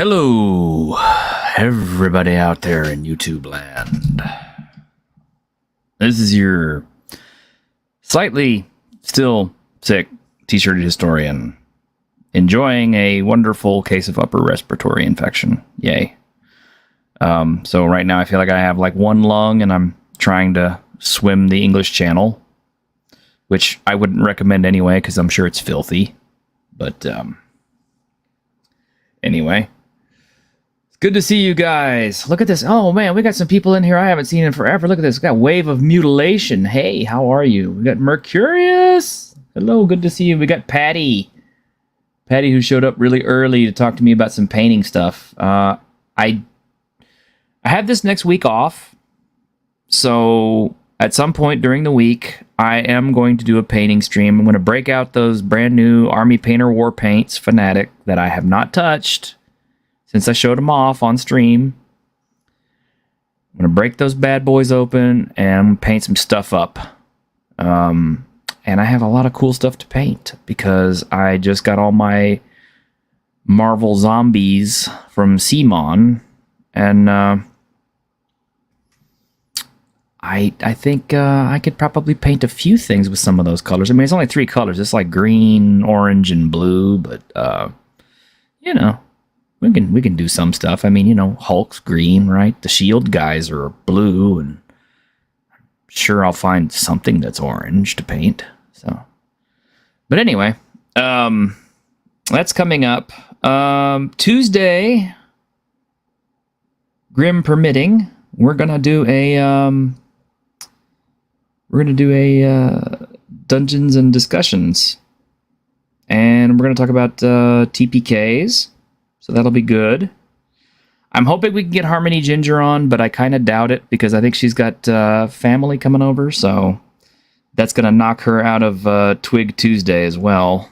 Hello, everybody out there in YouTube land. This is your slightly still sick t-shirted historian enjoying a wonderful case of upper respiratory infection. Yay. So right now I feel like I have like one lung and I'm trying to swim the English Channel, which I wouldn't recommend anyway because I'm sure it's filthy. But anyway. Good to see you guys. Look at this. Oh, man, we got some people in here I haven't seen in forever. Look at this. We got Wave of Mutilation. Hey, how are you? We got Mercurius. Hello, good to see you. We got Patty. Patty, who showed up really early to talk to me about some painting stuff. I have this next week off. So at some point during the week, I am going to do a painting stream. I'm going to break out those brand new Army Painter War Paints Fanatic that I have not touched since I showed them off on stream. I'm going to break those bad boys open and paint some stuff up. And I have a lot of cool stuff to paint because I just got all my Marvel Zombies from CMON. And I think I could probably paint a few things with some of those colors. I mean, it's only 3 colors. It's like green, orange, and blue. But, you know. We can do some stuff. I mean, you know, Hulk's green, right? The Shield guys are blue, and I'm sure I'll find something that's orange to paint. So, but anyway, that's coming up Tuesday. Grim permitting, we're gonna do a Dungeons and Discussions, and we're gonna talk about TPKs. So that'll be good. I'm hoping we can get Harmony Ginger on, but I kind of doubt it because I think she's got family coming over. So that's going to knock her out of Twig Tuesday as well.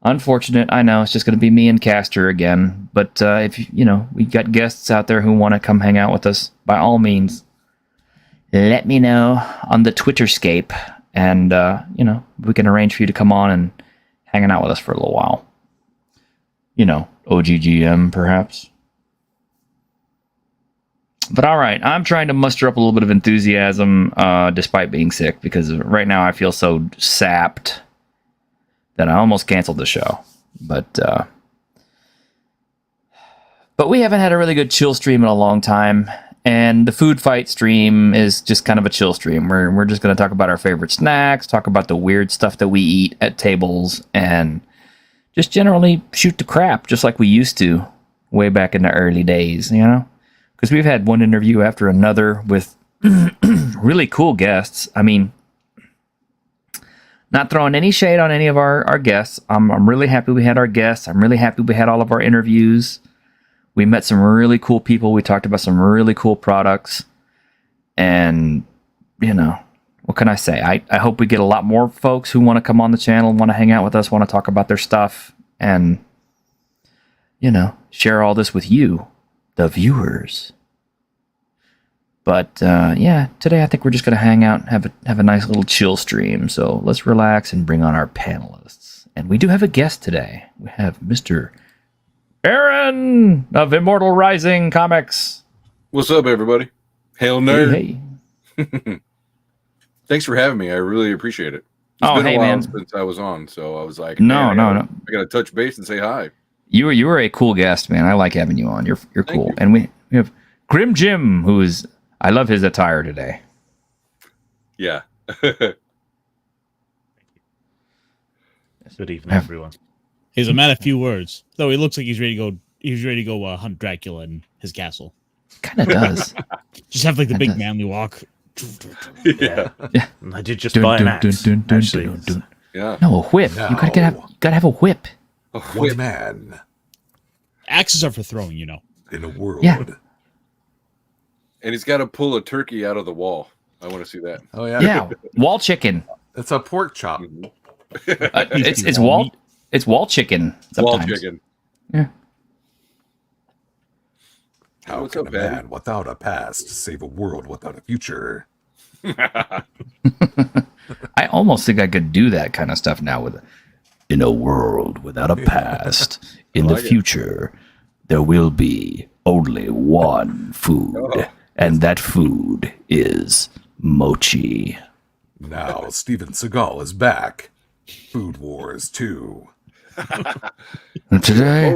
Unfortunate, I know. It's just going to be me and Caster again. But if you know we got guests out there who want to come hang out with us, by all means, let me know on the Twitterscape, and you know we can arrange for you to come on and hanging out with us for a little while. You know, OGGM, perhaps. But all right, I'm trying to muster up a little bit of enthusiasm despite being sick, because right now I feel so sapped that I almost canceled the show. But we haven't had a really good chill stream in a long time, and the food fight stream is just kind of a chill stream. We're just going to talk about our favorite snacks, talk about the weird stuff that we eat at tables, and just generally shoot the crap, just like we used to way back in the early days, you know? Because we've had one interview after another with really cool guests. I mean, not throwing any shade on any of our guests. I'm really happy we had our guests. I'm really happy we had all of our interviews. We met some really cool people. We talked about some really cool products. And, you know, what can I say? I hope we get a lot more folks who want to come on the channel, want to hang out with us, want to talk about their stuff, and, you know, share all this with you, the viewers. But, yeah, today I think we're just going to hang out and have a nice little chill stream. So let's relax and bring on our panelists. And we do have a guest today. We have Mr. Aaron of Immortal Rising Comics. What's up, everybody? Hail, nerd. Hey. Thanks for having me. I really appreciate it. It's been a while since I was on, so I was like, no. I got to touch base and say hi. You were a cool guest, man. I like having you on. You're cool. You. And we have Grim Jim, who is, I love his attire today. Yeah. Good evening, everyone. He's a man of few words, though. He looks like he's ready to go. He's ready to go hunt Dracula in his castle. Kind of does. Just have like the big manly walk. Yeah. I did just buy an axe. Yeah. No, a whip. No. You gotta have a whip. A One whip. man Axes are for throwing, you know. in a world. Yeah. And he's got to pull a turkey out of the wall. I want to see that. Oh yeah. Yeah, wall chicken. That's a pork chop. Mhm. It's wall chicken. Wall Sometimes. chicken. Yeah. How What's can up, a Patty? man without a past save a world without a future? I almost think I could do that kind of stuff now with in a world without a past, in the like it. future, there will be only one food, and that food is mochi. Now Steven Seagal is back. Food Wars 2. And today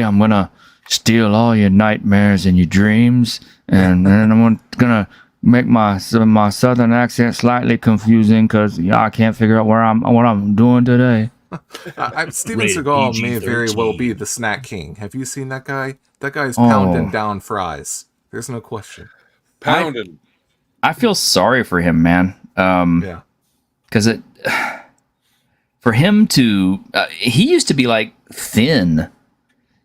I'm gonna steal all your nightmares and your dreams, and then I'm gonna make my southern accent slightly confusing because I can't figure out what I'm doing today. Steven Rated Seagal may PG-13. very well be the snack king. Have you seen that guy? That guy's pounding down fries. There's no question. Pounded. I feel sorry for him, man. Yeah. Because for him to, he used to be like thin,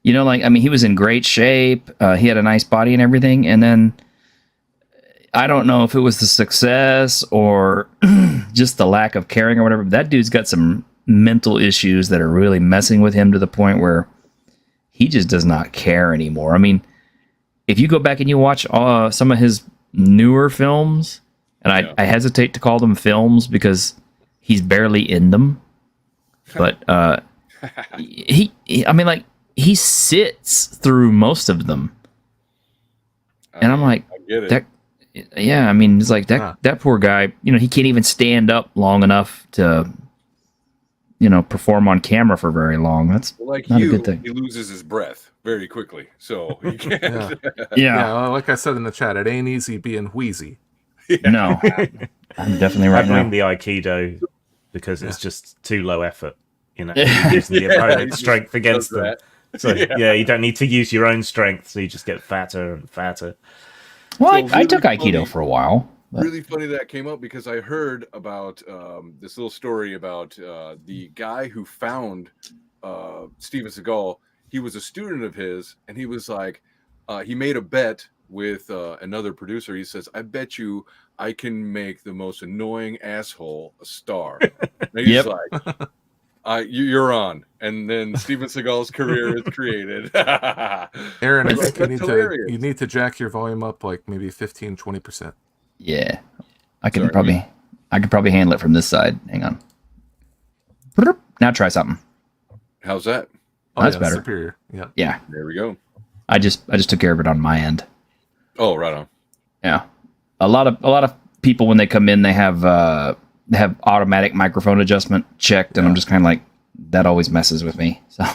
you know, like, I mean, he was in great shape. He had a nice body and everything. And then I don't know if it was the success or just the lack of caring or whatever, but that dude's got some mental issues that are really messing with him to the point where he just does not care anymore. I mean, if you go back and you watch some of his newer films, and I hesitate to call them films because he's barely in them, but he I mean, like, he sits through most of them, and I'm like, I get it. that. Yeah, I mean, it's like that poor guy. You know, he can't even stand up long enough to, you know, perform on camera for very long. That's like not you, a good thing. he loses his breath very quickly, so he can't. Yeah, well, like I said in the chat, it ain't easy being wheezy. No, I'm definitely I right blame now. the Aikido because it's just too low effort. You know, using the opponent's strength against them. So you don't need to use your own strength, so you just get fatter and fatter. Well, So I took really Aikido funny- for a while. But Really funny that came up because I heard about this little story about the guy who found Steven Seagal. He was a student of his, and he was like, he made a bet with another producer. He says, "I bet you I can make the most annoying asshole a star." And he's like, "You're on," and then Steven Seagal's career is created. Aaron, I That's think hilarious. you need to jack your volume up like maybe 15-20%. yeah, I could probably handle it from this side. Hang on. Now try something. How's that? Oh, That's yeah, better. Superior. Yeah. Yeah, There we go. I just took care of it on my end. Oh, right on. Yeah, a lot of people when they come in, they have automatic microphone adjustment checked, and I'm just kind of like, that always messes with me. So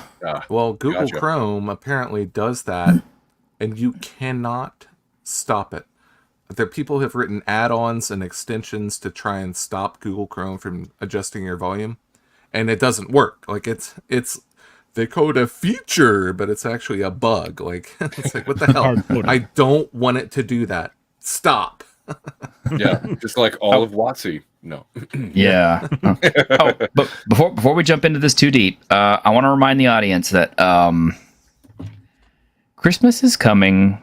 Well, Google Gotcha. Chrome apparently does that, and you cannot stop it. There, people have written add-ons and extensions to try and stop Google Chrome from adjusting your volume, and it doesn't work. Like it's they code a feature, but it's actually a bug. Like it's like, what the hell? Hard-coded. I don't want it to do that. Stop. Yeah, just like all of WotC. No. yeah. But before we jump into this too deep, I want to remind the audience that Christmas is coming.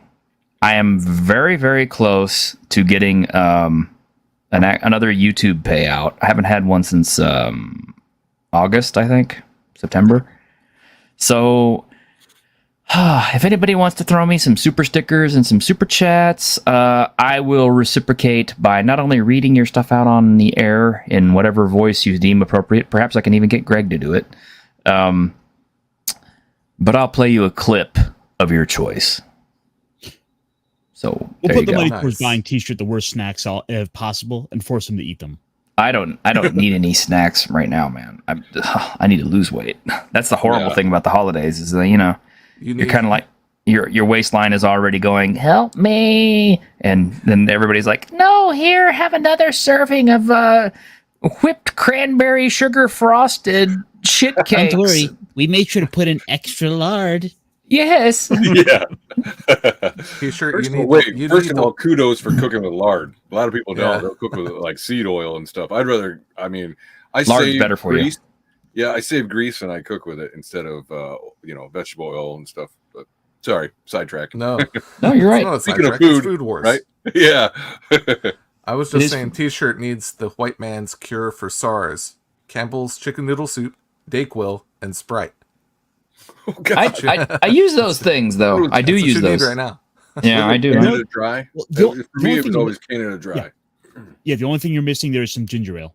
I am very, very close to getting another YouTube payout. I haven't had one since August, I think, September. So if anybody wants to throw me some super stickers and some super chats, I will reciprocate by not only reading your stuff out on the air in whatever voice you deem appropriate. Perhaps I can even get Greg to do it. But I'll play you a clip of your choice. So We'll there put you the go. money Nice. towards buying T-shirt, the worst snacks if possible, and force him to eat them. I don't need any snacks right now, man. I need to lose weight. That's the horrible thing about the holidays is that, you know, you're kind of like your waistline is already going, help me, and then everybody's like, no, here, have another serving of whipped cranberry sugar frosted shit cakes. Don't worry, we made sure to put in extra lard. Yes. Yeah. T-shirt. First of all, kudos for cooking with lard. A lot of people don't. Yeah. They'll cook with like seed oil and stuff. I Lard's save better for you. grease. Yeah, I save grease and I cook with it instead of vegetable oil and stuff. But sorry, sidetrack. No, No, you're right. It's not a Speaking of sidetrack, it's food, Food Wars. right? Yeah. I was It just is- saying, T-shirt needs the white man's cure for SARS: Campbell's chicken noodle soup, Dayquil, and Sprite. Oh, God. I use those things though. I do That's what use you need those. right now. Yeah, I do. Canada Dry. Well, For the me, only it was thing- always Canada Dry. Yeah, the only thing you're missing there is some ginger ale.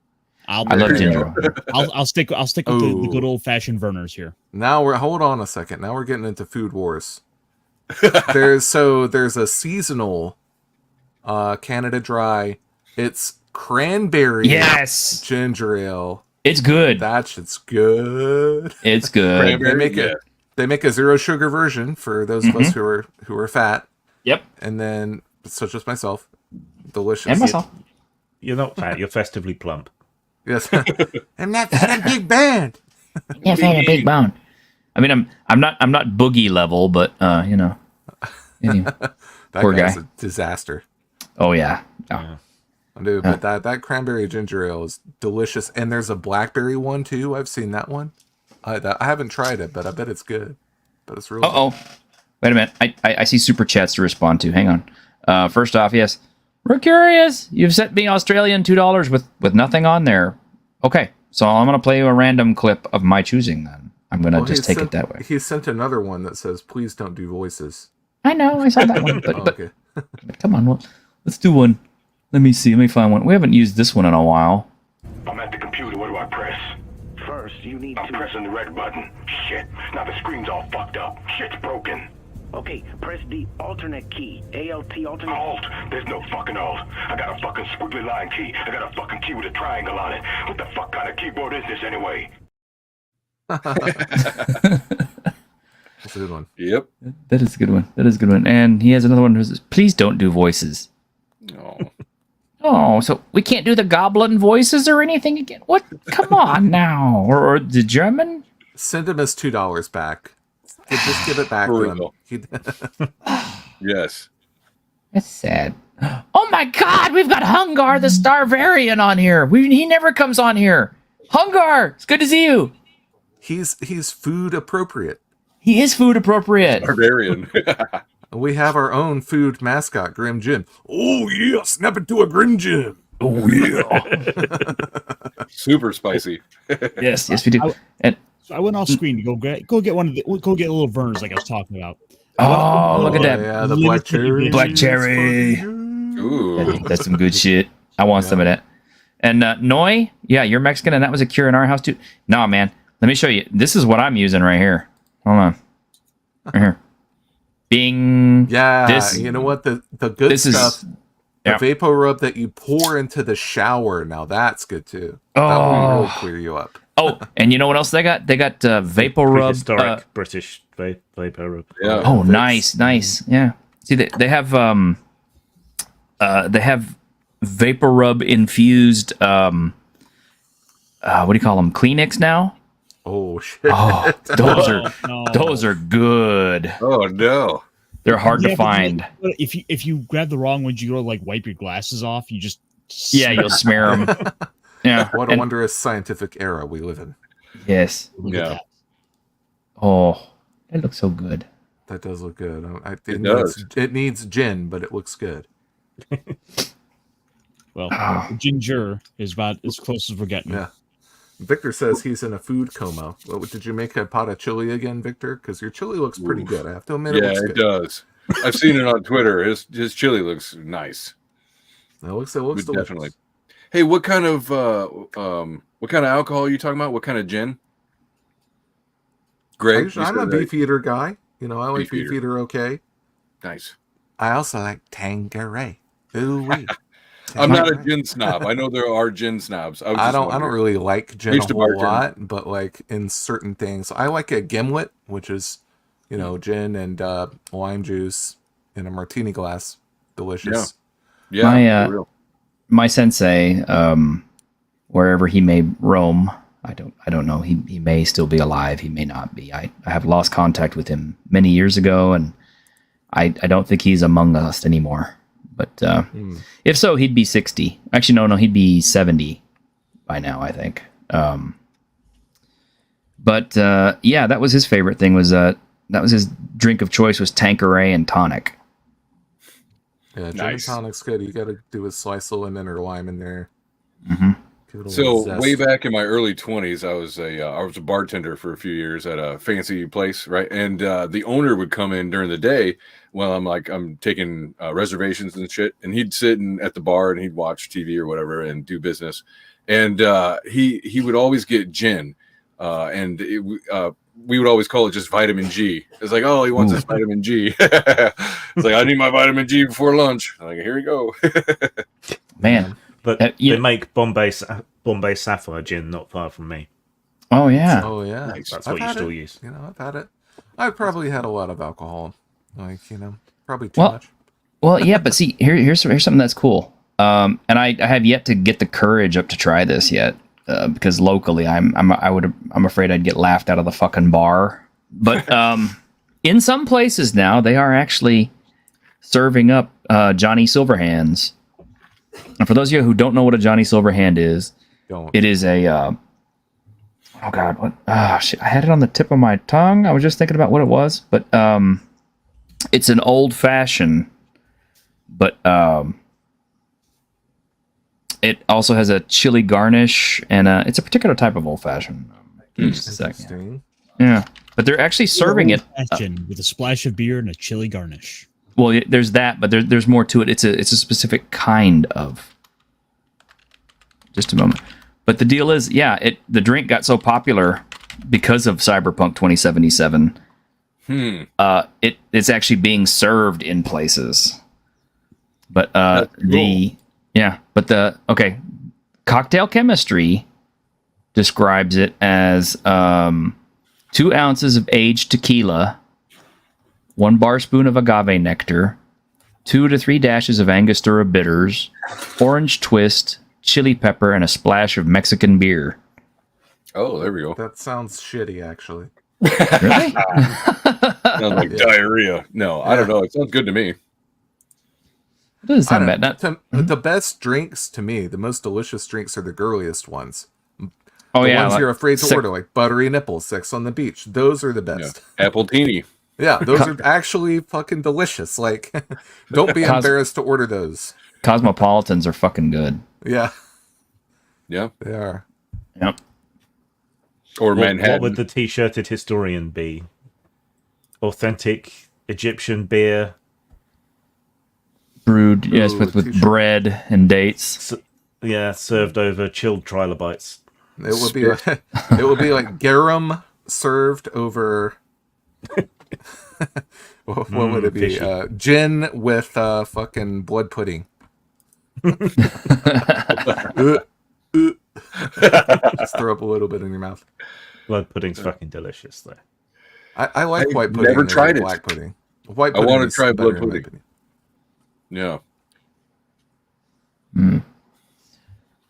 I love There you ginger go. ale. I'll stick with the Oh. good old fashioned Vernors here. Now hold on a second. Now we're getting into food wars. There's a seasonal Canada Dry. It's cranberry Yes, ginger ale. it's good. That shit's good. It's good. Cranberry, They make a zero sugar version for those of us who are fat, Yep, and then such as myself, delicious. and myself. You're not fat. You're festively plump. Yes, I'm not a big band. Yeah, a big bone. I mean, I'm not boogie level, but you know. Anyway. That Poor guy's guy. a disaster. Oh yeah. Oh. Dude, but that cranberry ginger ale is delicious, and there's a blackberry one too. I've seen that one. I haven't tried it, but I bet it's good. But it's really Uh-oh. Wait a minute. I see super chats to respond to. Hang on. First off, yes. We're curious. You've sent me Australian $2 with nothing on there. Okay. So I'm going to play a random clip of my choosing then. I'm going to just take it that way. He sent another one that says, "Please don't do voices." I know. I saw that one. But, Oh, but okay. come on. Well, let's do one. Let me see. Let me find one. We haven't used this one in a while. I'm at the computer. What do I press? First, you need I'm to... pressing the red button. Shit. Now the screen's all fucked up. Shit's broken. Okay, press the alternate key. ALT alternate. Alt. There's no fucking alt. I got a fucking squiggly line key. I got a fucking key with a triangle on it. What the fuck kind of keyboard is this anyway? That's a good one. Yep. That is a good one. That is a good one. And he has another one who says, please don't do voices. Oh. Oh, so we can't do the goblin voices or anything again? What? Come on now. Or the German? Send him his $2 back. Just give it back For to him. real. Yes. That's sad. Oh my God, we've got Hungar the Starvarian on here. He never comes on here. Hungar, it's good to see you. He's food appropriate. He is food appropriate. Barbarian. We have our own food mascot, Grim Jim. Oh yeah, snap into a Grim Jim. Oh yeah. Super spicy. yes, we do. And So I went off screen to go get one of the go get a little Vernors like I was talking about. oh, look at that Yeah, the black cherry. black cherry. Ooh. That's some good shit. I want some of that. And Noi, yeah, you're Mexican, and that was a cure in our house too. Nah, man, let me show you. This is what I'm using right here. Hold on, right here. Bing. Yeah, This- you know what? The good this is- stuff. The yeah. vapor rub that you pour into the shower. Now that's good too. That will Oh. really clear you up. Oh, and you know what else they got? They got Vapor Rub. Prehistoric British vapor rub. Yeah. Oh, nice. Yeah. See, they have Vapor Rub infused. What do you call them? Kleenex now. Oh shit! Oh, No. those are good. Oh no. They're hard Yeah, to but find. if you grab the wrong ones, you go to like wipe your glasses off. You just Yeah, you'll smear them. Yeah. What a and- wondrous scientific era we live in. Yes. look at Yeah. that. Oh, it looks so good. That does look good. It does. It needs gin, but it looks good. Well, Oh. ginger is about as close as we're getting. Yeah. Victor says he's in a food coma. Well, did you make a pot of chili again, Victor? Because your chili looks pretty Oof. good. I have to admit, Yeah, it looks it good. does. I've seen it on Twitter. His chili looks nice. It looks delicious. Definitely. Hey, what kind of alcohol are you talking about? What kind of gin? Greg, you I'm a said that- Beefeater guy. You know, I like Beefeater. Beefeater okay. Nice. I also like Tanqueray. Ooh wee. I'm not a Tanqueray. gin snob. I know there are gin snobs. was I just don't wondering. really like gin a used to whole bartend. lot, but like in certain things, I like a gimlet, which is, you know, gin and lime juice in a martini glass. Delicious. Yeah, My, for real. My sensei, wherever he may roam, I don't know. He may still be alive. He may not be. I have lost contact with him many years ago, and I don't think he's among us anymore. But if so, he'd be 60. Actually, no, he'd be 70 by now, I think. But yeah, that was his favorite thing. That was his drink of choice was Tanqueray and tonic. Yeah, gin Nice. and tonic's good. You got to do a slice of lemon or lime in there. Mm-hmm. Give it a So little zest. way back in my early 20s, I was a bartender for a few years at a fancy place, right? And the owner would come in during the day while I'm taking reservations and shit, and he'd sit at the bar and he'd watch TV or whatever and do business. And he would always get gin, and we would always call it just vitamin G. It's like, oh, he wants his vitamin G. It's like, I need my vitamin G before lunch. I'm like, here you go. Man. But they make Bombay Sapphire gin not far from me. Oh yeah. Oh yeah. Nice. That's what you still use. You know, I've had it. I've probably had a lot of alcohol. Like, you know, probably too much. Well, yeah, but see, here's something that's cool. And I have yet to get the courage up to try this yet, because locally I'm afraid I'd get laughed out of the fucking bar. But in some places now they are actually serving up Johnny Silverhands. And for those of you who don't know what a Johnny Silverhand is, it is a oh god, what? Ah, shit! I had it on the tip of my tongue. I was just thinking about what it was, but it's an old fashioned, but it also has a chili garnish, and it's a particular type of old fashioned. Just a second. Interesting. Yeah, but they're actually serving it with a splash of beer and a chili garnish. Well, there's that, but there's more to it. It's a specific kind of. Just a moment. But the deal is, yeah, the drink got so popular because of Cyberpunk 2077. It's actually being served in places. But cocktail chemistry describes it as 2 ounces of aged tequila, 1 bar spoon of agave nectar, 2 to 3 dashes of Angostura bitters, orange twist, chili pepper, and a splash of Mexican beer. Oh, there we go. That sounds shitty, actually. Really? Sounds like diarrhea. No, I don't know. It sounds good to me. It doesn't sound bad. The best drinks to me, the most delicious drinks are the girliest ones. Oh, the yeah. ones you're afraid to order, like buttery nipples, sex on the beach. Those are the best. Yeah. Apple teeny. Yeah, those are actually fucking delicious. Like, don't be embarrassed to order those. Cosmopolitans are fucking good. Yeah. Yeah. They are. Yep. Or Manhattan. What would the t-shirted historian be? Authentic Egyptian beer. Brewed, yes, with bread and dates. Served over chilled trilobites. It would be like garum served over. What would it be? Gin with fucking blood pudding. Just throw up a little bit in your mouth. Blood pudding's fucking delicious, though. I like white pudding. Never tried it. Black pudding. White pudding. I want to try blood pudding. Yeah.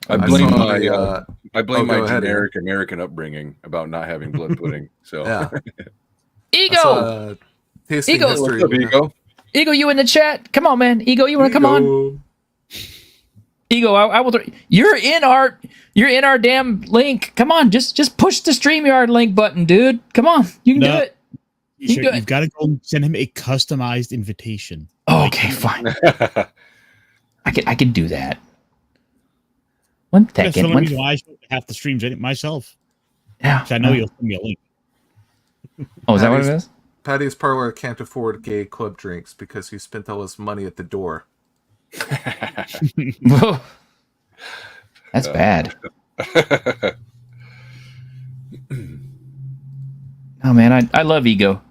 I blame my generic American upbringing about not having blood pudding. So yeah. Ego. Ego. What's up, Ego? Ego, you in the chat? Come on, man. Ego, you want to come on? Ego, I will. You're in our damn link. Come on, just push the StreamYard link button, dude. Come on, you can do it. You've got to go send him a customized invitation. Oh, okay, fine. I can do that. One second. That's the only reason why I have the streams in it myself. Yeah, I know you'll send me a link. Oh, is that what it is? Patty's Parlor can't afford gay club drinks because he spent all his money at the door. That's bad. Oh man, I love Ego.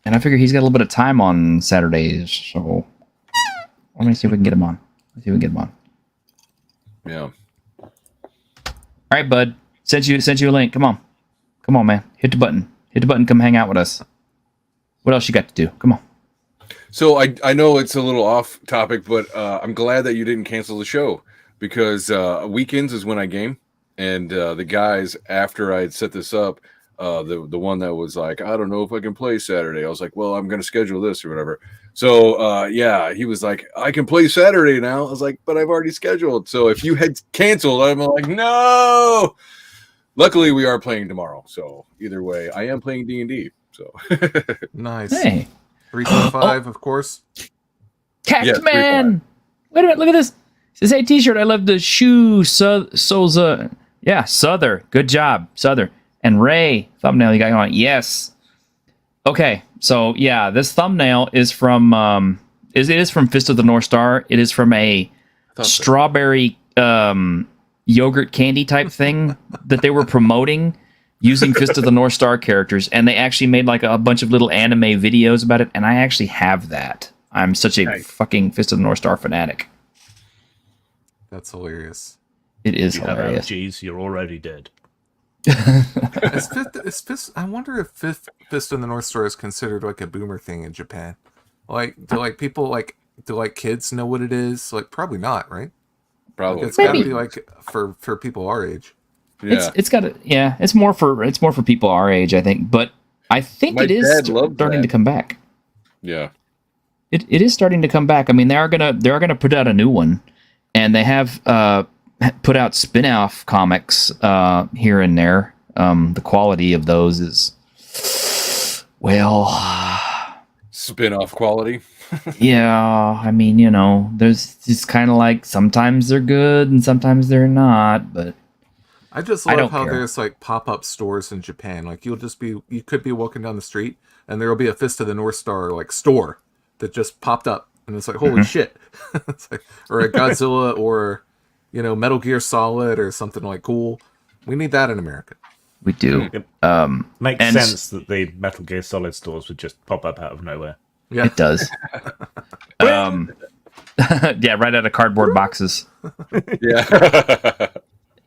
And I figure he's got a little bit of time on Saturdays, so let me see if we can get him on. Yeah. All right, bud. Sent you a link. Come on, man. Hit the button. Come hang out with us. What else you got to do? Come on. So I know it's a little off topic, but I'm glad that you didn't cancel the show because weekends is when I game, and the guys after I had set this up, the one that was like, I don't know if I can play Saturday. I was like, well, I'm going to schedule this or whatever. So he was like, I can play Saturday now. I was like, but I've already scheduled. So if you had canceled, I'm like, no. Luckily, we are playing tomorrow. So either way, I am playing D&D. So nice. Hey. 3.5, of course. Cactus Man. Wait a minute. Look at this. Says, hey, T-shirt, I love the shoe. Souza. Yeah, Souther. Good job, Souther. And Ray, thumbnail you got on. Yes. Okay, so yeah, this thumbnail is from it is from Fist of the North Star. It is from a strawberry yogurt candy type thing that they were promoting using Fist of the North Star characters, and they actually made like a bunch of little anime videos about it, and I actually have that. I'm such a fucking Fist of the North Star fanatic. That's hilarious. It is You have hilarious. allergies, you're already dead. Is Fist, I wonder if Fist of the North Star is considered like a boomer thing in Japan. Like, do kids know what it is? Like, probably not, right? Probably. Like, it's got to Maybe. be like for people our age. Yeah. It's got a, yeah. It's more for people our age, I think. But I think My it is dad loved starting that. to come back. Yeah. It is starting to come back. I mean, they are gonna put out a new one, and they have put out spin-off comics here and there. The quality of those is, well, Spin-off quality. yeah. I mean, there's just kind of like sometimes they're good and sometimes they're not. But I just I love don't how care. there's like pop-up stores in Japan. Like you could be walking down the street and there'll be a Fist of the North Star like store that just popped up, and it's like, holy shit. It's like, or a Godzilla or Metal Gear Solid or something like cool. We need that in America. we do. Makes And- sense that the Metal Gear Solid stores would just pop up out of nowhere. Yeah. It does. Yeah, right out of cardboard boxes. Yeah.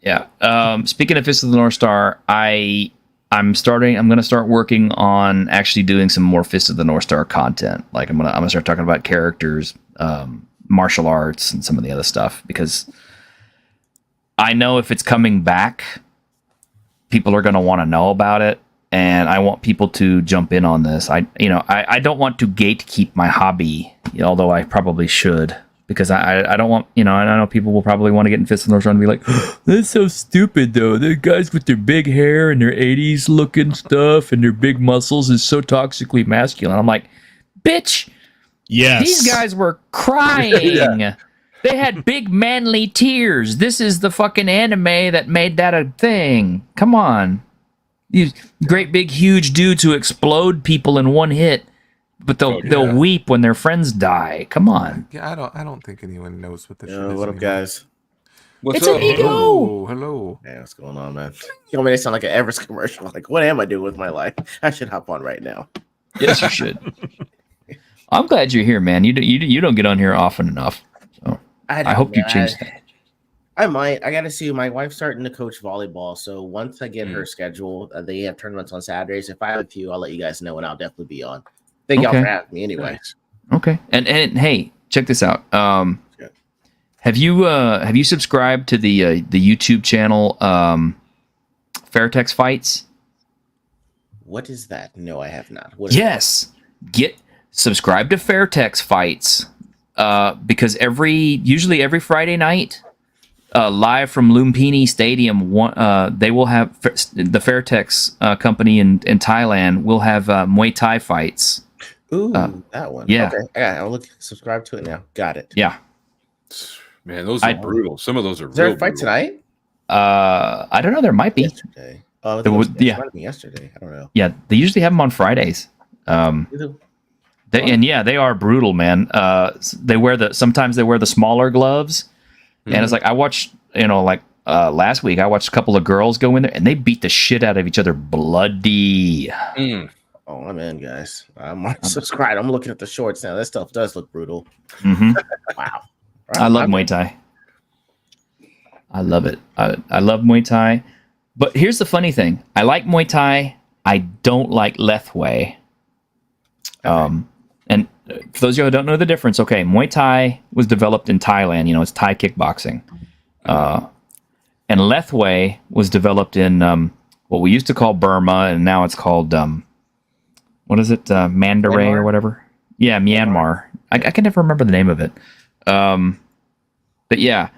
Yeah. Speaking of Fist of the North Star, I'm going to start working on actually doing some more Fist of the North Star content. Like I'm going to start talking about characters, martial arts, and some of the other stuff, because I know if it's coming back, people are going to want to know about it, and I want people to jump in on this. I don't want to gatekeep my hobby, although I probably should, because I don't want, I know people will probably want to get in Fist of the North Star and be like, that's so stupid though. The guys with their big hair and their 80s looking stuff and their big muscles is so toxically masculine. I'm like, bitch, Yes. these guys were crying. They had big manly tears. This is the fucking anime that made that a thing. Come on. These great big huge dudes who explode people in one hit, but they'll weep when their friends die. Come on. Yeah, I don't think anyone knows what this shit Yo, is. what up, anymore. guys? What's It's up? an ego. Oh, hello. Hey, what's going on, man? You want me to sound like an Everest commercial? Like, what am I doing with my life? I should hop on right now. Yes, you should. I'm glad you're here, man. You don't get on here often enough. So I hope you change that. I might. I got to see. My wife's starting to coach volleyball, so once I get her schedule, they have tournaments on Saturdays. If I have a few, I'll let you guys know, and I'll definitely be on. Thank y'all Okay. for having me. Anyway, Nice. Okay. And hey, check this out. Yeah. Have you subscribed to the YouTube channel Fairtex Fights? what is that? No, I have not. What is Yes. Subscribe to Fairtex Fights. Because usually every Friday night, live from Lumpini Stadium, they will have the Fairtex company in Thailand will have Muay Thai fights. that? Ooh, that one. yeah. Okay. I'll subscribe to it now. Got it. Yeah. Man, those are brutal. Some of those are Is there real a fight brutal. tonight? I don't know. There might be. Yesterday. Oh, There was- yeah. It might have been yesterday. I don't know. Yeah, they usually have them on Fridays. They are brutal, man. Sometimes they wear the smaller gloves, and it's like I watched, last week I watched a couple of girls go in there and they beat the shit out of each other, bloody. Mm. Oh, I'm in, guys. I'm subscribed. I'm looking at the shorts now. That stuff does look brutal. Hmm Wow. I love Muay Thai. I love it. I love Muay Thai. But here's the funny thing: I like Muay Thai. I don't like Lethwei. And for those of you who don't know the difference, okay, Muay Thai was developed in Thailand. It's Thai kickboxing. And Lethwei was developed in what we used to call Burma, and now it's called what is it, Mandarin or whatever? Yeah, Myanmar. I can never remember the name of it. But yeah,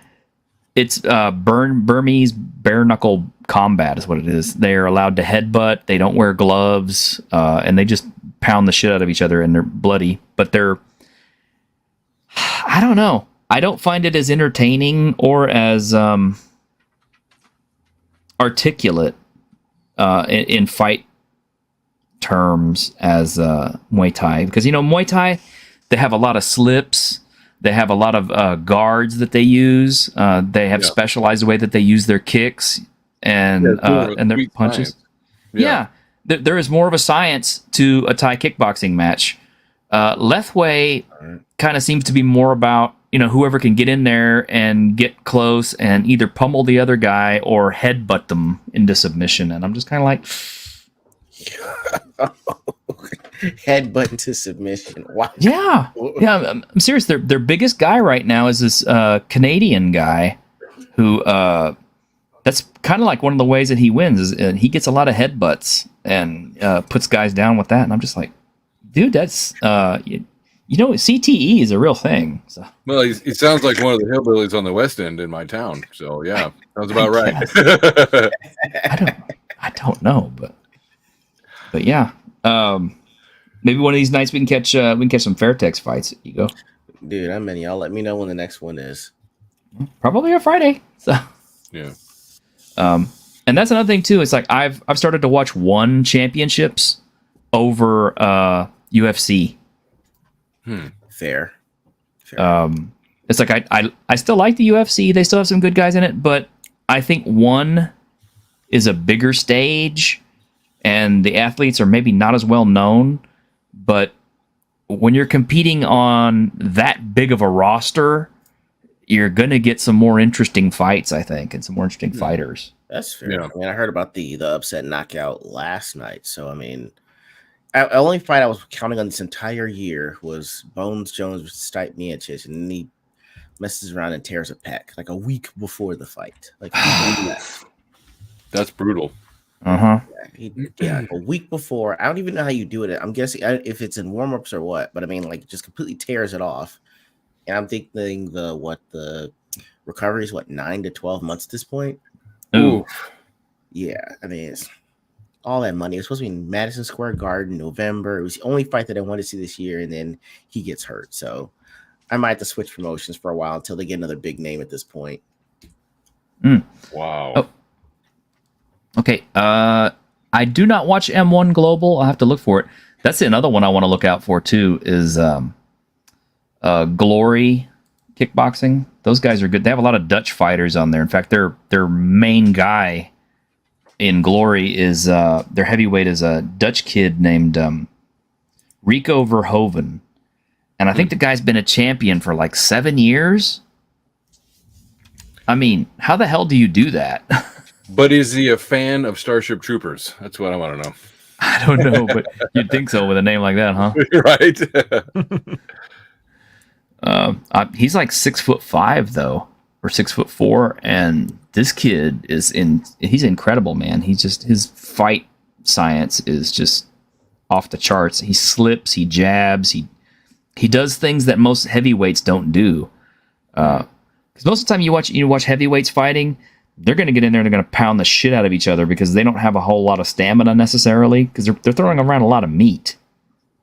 it's Burmese bare knuckle combat is what it is. They're allowed to headbutt. They don't wear gloves, and they just pound the shit out of each other, and they're bloody. But I don't know. I don't find it as entertaining or as articulate in fight terms as Muay Thai, because Muay Thai, they have a lot of slips, they have a lot of guards that they use, they have specialized way that they use their kicks and their punches. There is more of a science to a Thai kickboxing match. Lethway kind of seems to be more about whoever can get in there and get close and either pummel the other guy or headbutt them into submission, and I'm just kind of like. Headbutt into submission. Wow. Yeah. I'm serious. Their biggest guy right now is this Canadian guy who that's kind of like one of the ways that he wins is he gets a lot of headbutts and puts guys down with that. And I'm just like, dude, that's CTE is a real thing. So. Well, he sounds like one of the hillbillies on the West End in my town. So yeah, sounds about right. I don't know, but yeah. Maybe one of these nights we can catch some Fairtex fights. You go, dude. I'm in. Y'all let me know when the next one is. Probably a Friday. So yeah. And that's another thing too. It's like I've started to watch one championships over UFC. Fair. It's like I still like the UFC. They still have some good guys in it, but I think one is a bigger stage, and the athletes are maybe not as well known. But when you're competing on that big of a roster, you're going to get some more interesting fights, I think, and some more interesting fighters. That's fair. Yeah. I mean, I heard about the upset knockout last night. So, I mean, the only fight I was counting on this entire year was Bones Jones versus Stipe Miocic, and then he messes around and tears a pec like a week before the fight. Like, that's brutal. Uh-huh. Yeah, a week before. I don't even know how you do it. I'm guessing if it's in warm-ups or what, but I mean, like, just completely tears it off. And I'm thinking the recovery is 9 to 12 months at this point. Ooh. Yeah, I mean, it's all that money. It was supposed to be in Madison Square Garden in November. It was the only fight that I wanted to see this year, and then he gets hurt. So I might have to switch promotions for a while until they get another big name at this point. Wow. Oh. Okay. I do not watch M1 Global. I'll have to look for it. That's another one I want to look out for too. Is Glory Kickboxing. Those guys are good. They have a lot of Dutch fighters on there. In fact, their main guy in Glory is their heavyweight is a Dutch kid named Rico Verhoeven, and I think the guy's been a champion for like 7 years. I mean, how the hell do you do that? But is he a fan of Starship Troopers? That's what I want to know. I don't know, but you'd think so with a name like that, huh? Right. He's like 6'5" though, or 6'4", and this kid he's incredible, man. His fight science is just off the charts. He slips, he jabs, he does things that most heavyweights don't do. Because most of the time you watch heavyweights fighting, they're going to get in there and they're going to pound the shit out of each other because they don't have a whole lot of stamina necessarily, because they're throwing around a lot of meat,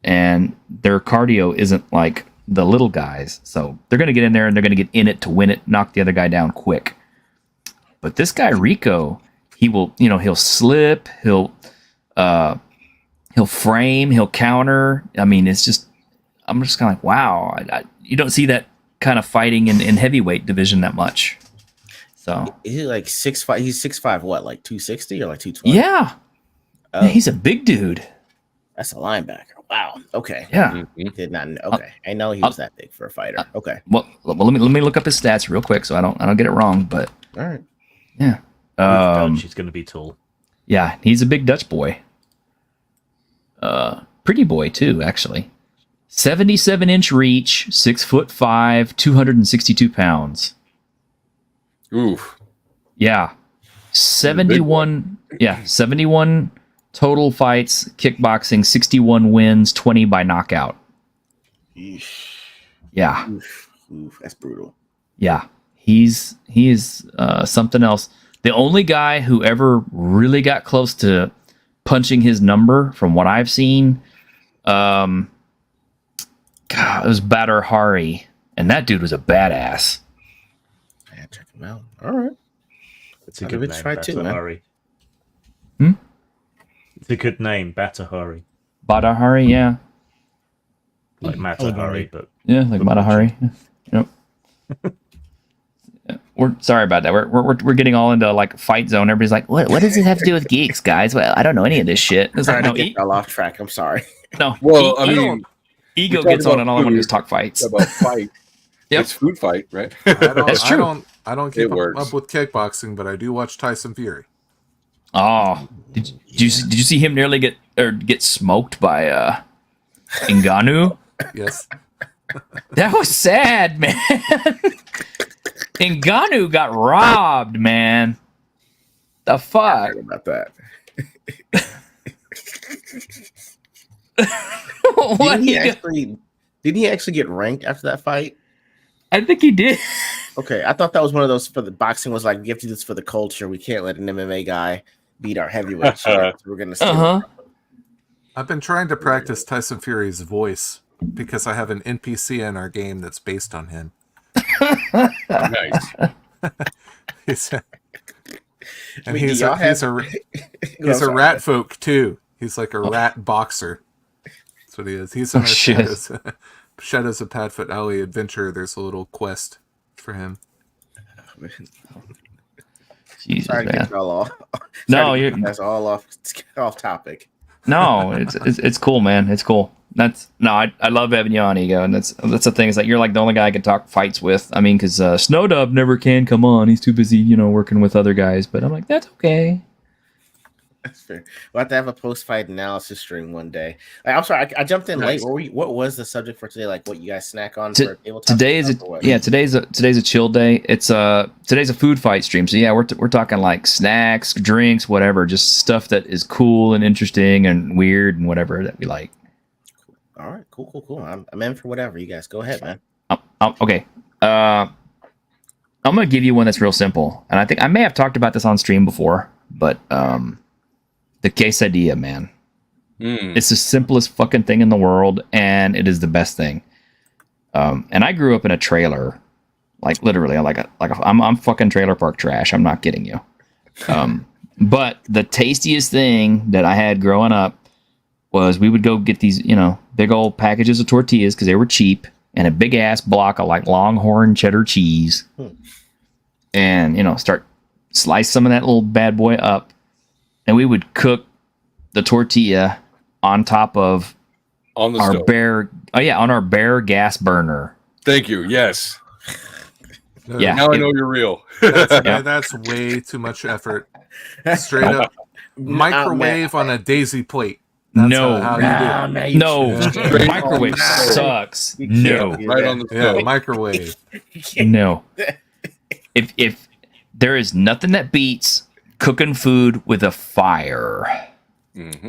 and their cardio isn't like the little guys. So they're going to get in there and they're going to get in it to win it, knock the other guy down quick. But this guy Rico, he'll slip, he'll frame, he'll counter. I mean, I'm just kind of like, wow, you don't see that kind of fighting in heavyweight division that much. So is he like 6'5"? He's 6'5", what, like 260 or like 220? Yeah. Oh. Yeah, he's a big dude. That's a linebacker. Wow. Okay. Yeah. Did not know. Okay. I know he was that big for a fighter. Okay. Well, let me look up his stats real quick so I don't get it wrong. But all right. Yeah. She's going to be tall. Yeah, he's a big Dutch boy. Pretty boy too, actually. 77-inch reach, 6'5", 262 pounds. Oof. Yeah. 71 total fights, kickboxing, 61 wins, 20 by knockout. Eesh. Yeah. Oof, that's brutal. Yeah. He is something else. The only guy who ever really got close to punching his number from what I've seen, it was Badr Hari. and that dude was a badass. Yeah, check him out. All right. It's a I'll good give it a name, try too, man. Batahari. Hmm? It's a good name, Batahari. Badahari, yeah. Like Matahari, but Yeah, like Badahari. Yep. We're sorry about that. We're getting all into like fight zone. Everybody's like, what does this have to do with geeks, guys? Well, I don't know any of this shit. It's Sorry like, to get y'all off track. I'm sorry. no. Well, I mean, ego we talk gets on, about and all I want to do is food, talk fights. about fight. Yep. It's food fight, right? That's true. I don't keep It works. up with kickboxing, but I do watch Tyson Fury. Oh, did you see him nearly get smoked by Ngannou? Yes. That was sad, man. Ngannou got robbed, man. The fuck? Sorry about that. What Did he actually get ranked after that fight? I think he did. Okay, I thought that was one of those for the boxing was like, we have to do this for the culture. We can't let an MMA guy beat our heavyweight. So we're gonna steal. I've been trying to practice Tyson Fury's voice because I have an NPC in our game that's based on him. Nice. He's a rat folk too. He's like a rat boxer. That's what he is. He's in our Shadows of Padfoot Alley adventure. There's a little quest for him. Jesus, Sorry to man. get y'all off. That's all off topic. No, it's cool, man. It's cool. I love having you on, Ego, and that's the thing. Is that you're like the only guy I can talk fights with. I mean, because Snowdub never can come on. He's too busy, working with other guys. But I'm like, that's okay. That's fair. We'll have to have a post-fight analysis stream one day. I'm sorry, I jumped in late. What was the subject for today? Like what you guys snack on for tabletop? Today's a chill day. It's today's a food fight stream. So yeah, we're talking like snacks, drinks, whatever, just stuff that is cool and interesting and weird and whatever that we like. All right, cool. I'm in for whatever. You guys go ahead, man. Okay. I'm gonna give you one that's real simple, and I think I may have talked about this on stream before, but the quesadilla, man. It's the simplest fucking thing in the world, and it is the best thing. And I grew up in a trailer, like literally, I'm fucking trailer park trash. I'm not kidding you. But the tastiest thing that I had growing up was we would go get these, big old packages of tortillas because they were cheap, and a big ass block of like Longhorn cheddar cheese, and start slice some of that little bad boy up. And we would cook the tortilla on top of on our stove. on our bare gas burner. Thank you. Yes. Yeah. Now I know you're real. That's way too much effort. Straight up microwave on a daisy plate. That's how you do it. No. Microwave sucks. No. Right on the stove. Microwave. No. If there is nothing that beats cooking food with a fire. Since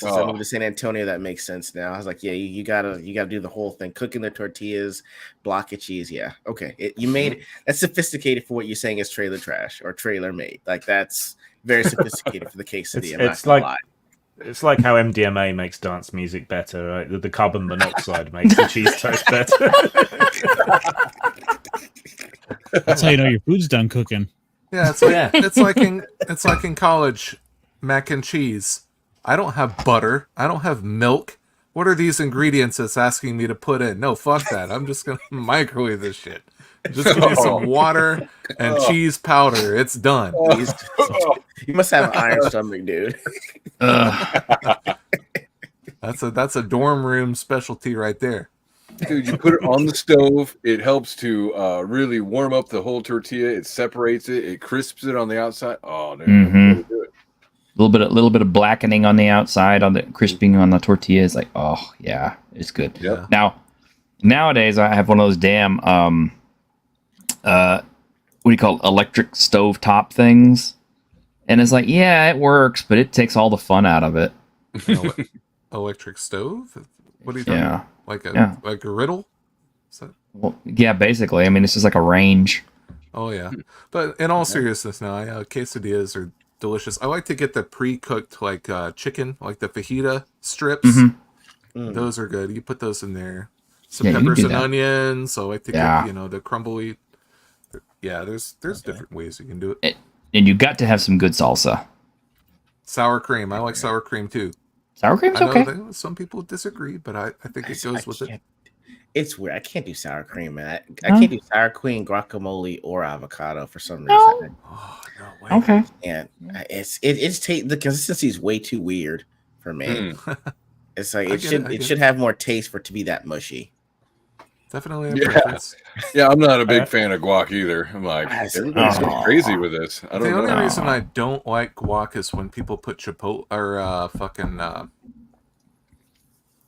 I moved to San Antonio, that makes sense now. I was like, yeah, you gotta do the whole thing, cooking the tortillas, block of cheese. Yeah, okay. You made that's sophisticated for what you're saying is trailer trash or trailer made. Like that's very sophisticated for the quesadilla. It's like how MDMA makes dance music better, right? The carbon monoxide makes the cheese toast better. That's how you know your food's done cooking. Yeah, it's like in college, mac and cheese. I don't have butter. I don't have milk. What are these ingredients it's asking me to put in? No, fuck that. I'm just gonna microwave this shit. Just give me some water and cheese powder. It's done. You must have an iron stomach, dude. That's a dorm room specialty right there. Dude, you put it on the stove. It helps to really warm up the whole tortilla. It separates it. It crisps it on the outside. Oh, dude, Mm-hmm. do it. A little bit of blackening on the outside, on the crisping on the tortilla is like, oh yeah, it's good. Yep. Now, nowadays I have one of those damn what do you call it? Electric stove top things, and it's like, yeah, it works, but it takes all the fun out of it. Electric stove? What are you talking about? Like a riddle? Well, yeah, basically. I mean, it's just like a range. Oh yeah, but in all seriousness, now quesadillas are delicious. I like to get the pre-cooked chicken, like the fajita strips. Mm-hmm. Those are good. You put those in there. some Yeah, you can peppers do and that. onions. So I think Yeah. the crumbly. Yeah, there's different ways you can do it. And you got to have some good salsa. Sour cream. I like sour cream too. Sour cream's I know okay. that some people disagree, but I think it goes with it. It's weird. I can't do sour cream, man. I No? can't do sour cream, guacamole, or avocado for some reason. No? Oh no way. Okay. And the consistency is way too weird for me. It's like I it get should it, I it get should it. have more taste for it to be that mushy. Definitely a Yeah. preference. Yeah, I'm not a big fan of guac either. I'm like, everybody's Oh. crazy with this. I The don't only know. reason I don't like guac is when people put chipotle or